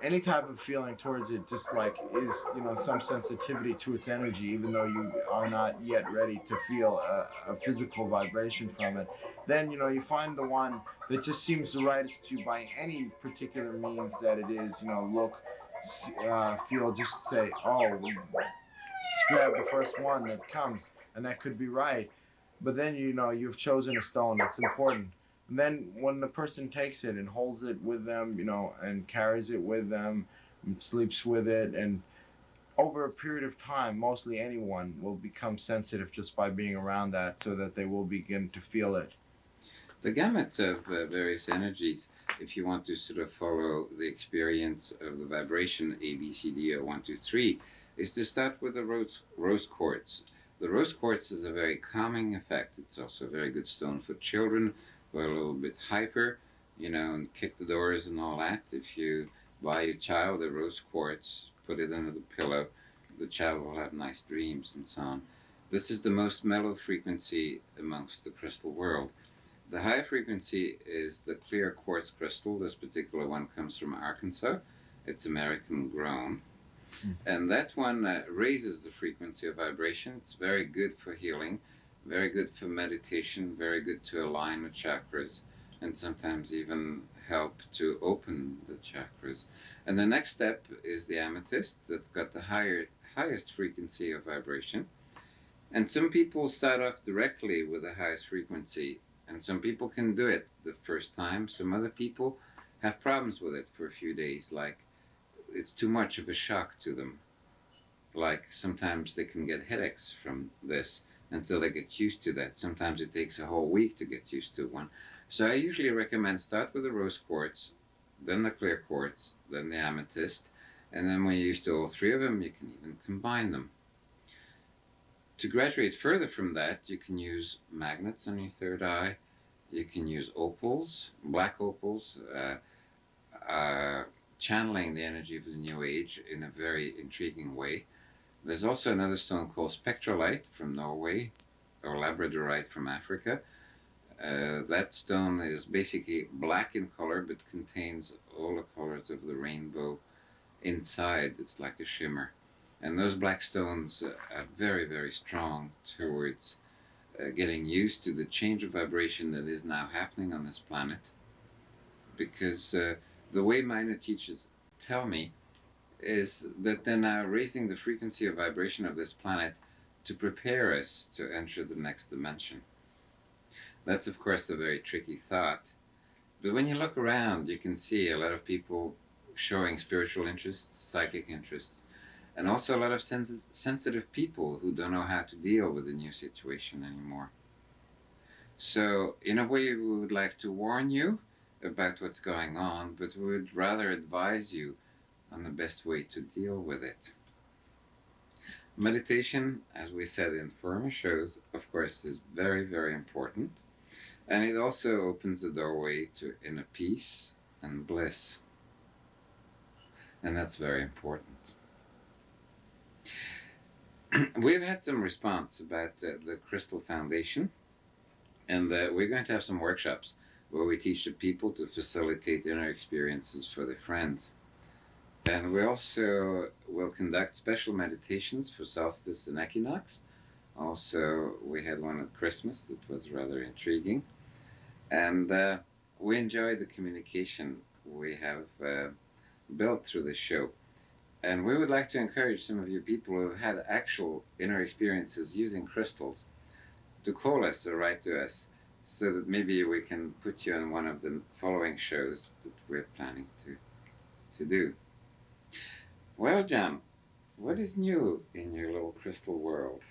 any type of feeling towards it just like is, some sensitivity to its energy, even though you are not yet ready to feel a physical vibration from it. Then, you find the one that just seems the rightest to you by any particular means that it is, look, feel, just say, oh, just grab the first one that comes, and that could be right. But then, you've chosen a stone that's important. And then when the person takes it and holds it with them, and carries it with them, and sleeps with it, and over a period of time, mostly anyone will become sensitive just by being around that, so that they will begin to feel it. The gamut of various energies, if you want to sort of follow the experience of the vibration A, B, C, D, or 1, 2, 3, is to start with the rose quartz. The rose quartz has a very calming effect. It's also a very good stone for children who are a little bit hyper, and kick the doors and all that. If you buy your child a rose quartz, put it under the pillow, the child will have nice dreams and so on. This is the most mellow frequency amongst the crystal world. The high frequency is the clear quartz crystal. This particular one comes from Arkansas. It's American grown. And that one raises the frequency of vibration. It's very good for healing, very good for meditation, very good to align the chakras, and sometimes even help to open the chakras. And the next step is the amethyst. That's got the highest frequency of vibration. And some people start off directly with the highest frequency, and some people can do it the first time. Some other people have problems with it for a few days, like it's too much of a shock to them. Like sometimes they can get headaches from this until they get used to that. Sometimes it takes a whole week to get used to one. So I usually recommend start with the rose quartz, then the clear quartz, then the amethyst, and then when you're used to all three of them, you can even combine them. To graduate further from that, you can use magnets on your third eye. You can use opals, black opals, channeling the energy of the New Age in a very intriguing way. There's also another stone called spectrolite from Norway, or labradorite from Africa. That stone is basically black in color, but contains all the colors of the rainbow inside. It's like a shimmer. And those black stones are very, very strong towards getting used to the change of vibration that is now happening on this planet. Because the way minor teachers tell me is that they're now raising the frequency of vibration of this planet to prepare us to enter the next dimension. That's, of course, a very tricky thought. But when you look around, you can see a lot of people showing spiritual interests, psychic interests, and also a lot of sensitive people who don't know how to deal with the new situation anymore. So, in a way, we would like to warn you about what's going on, but we would rather advise you on the best way to deal with it. Meditation, as we said in former shows, of course, is very, very important. And it also opens the doorway to inner peace and bliss. And that's very important. We've had some response about the Crystal Foundation, and we're going to have some workshops where we teach the people to facilitate inner experiences for their friends. And we also will conduct special meditations for solstice and equinox. Also, we had one at Christmas that was rather intriguing. And we enjoy the communication we have built through this show. And we would like to encourage some of you people who have had actual inner experiences using crystals to call us or write to us, so that maybe we can put you on one of the following shows that we're planning to do. Well, John, what is new in your little crystal world?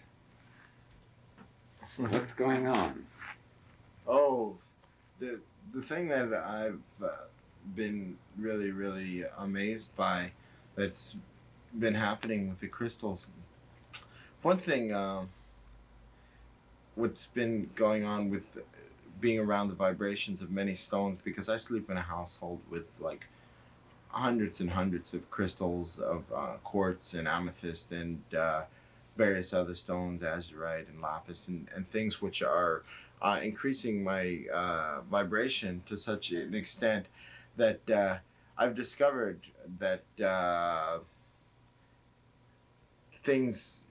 What's going on? Oh, the thing that I've been really, really amazed by that's been happening with the crystals One thing, what's been going on with being around the vibrations of many stones, because I sleep in a household with like hundreds and hundreds of crystals of quartz and amethyst and various other stones, azurite and lapis, and things which are increasing my vibration to such an extent that I've discovered that things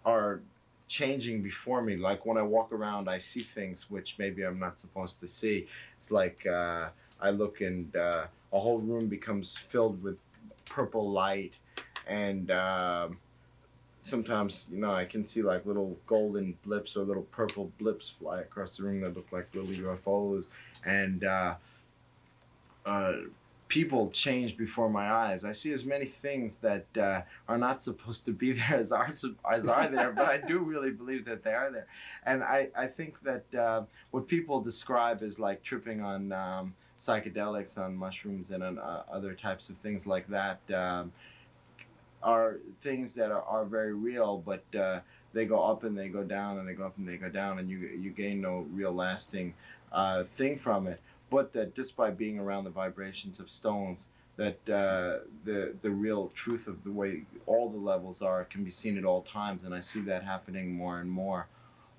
are changing before me. Like when I walk around, I see things which maybe I'm not supposed to see. It's like I look and a whole room becomes filled with purple light, and sometimes I can see like little golden blips or little purple blips fly across the room that look like little UFOs, and uh, people change before my eyes. I see as many things that are not supposed to be there as are there, but I do really believe that they are there. And I think that what people describe as like tripping on psychedelics, on mushrooms, and on other types of things like that are things that are very real, but they go up and they go down and they go up and they go down, and you gain no real lasting thing from it. But that just by being around the vibrations of stones, that the real truth of the way all the levels are can be seen at all times, and I see that happening more and more.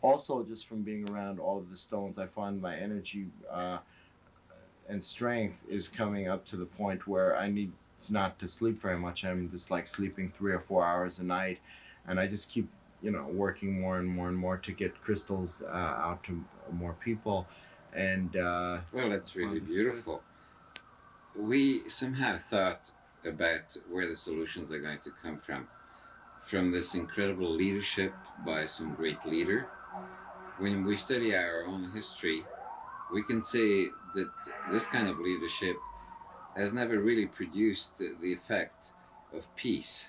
Also, just from being around all of the stones, I find my energy and strength is coming up to the point where I need not to sleep very much. I'm just like sleeping 3 or 4 hours a night, and I just keep working more and more and more to get crystals out to more people. And Well, that's really beautiful. We somehow thought about where the solutions are going to come from this incredible leadership by some great leader. When we study our own history, we can say that this kind of leadership has never really produced the effect of peace.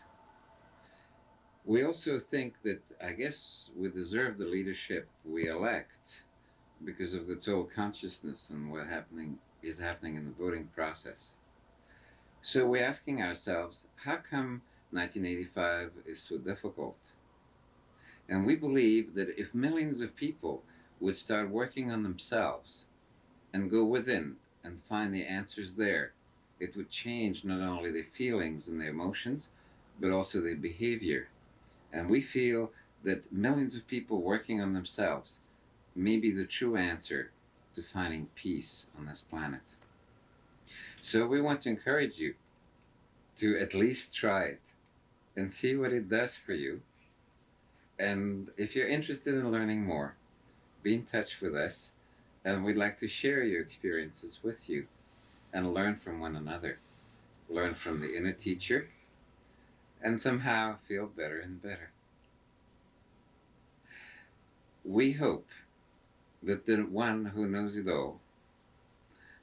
We also think that, I guess, we deserve the leadership we elect because of the total consciousness and what is happening in the voting process. So we're asking ourselves, how come 1985 is so difficult? And we believe that if millions of people would start working on themselves and go within and find the answers there, it would change not only their feelings and their emotions, but also their behavior. And we feel that millions of people working on themselves may be the true answer to finding peace on this planet. So we want to encourage you to at least try it and see what it does for you. And if you're interested in learning more, be in touch with us, and we'd like to share your experiences with you and learn from one another. Learn from the inner teacher and somehow feel better and better. We hope that the one who knows it all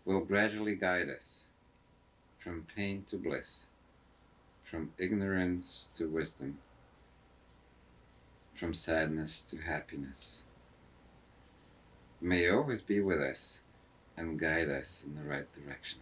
will gradually guide us from pain to bliss, from ignorance to wisdom, from sadness to happiness. May you always be with us and guide us in the right direction.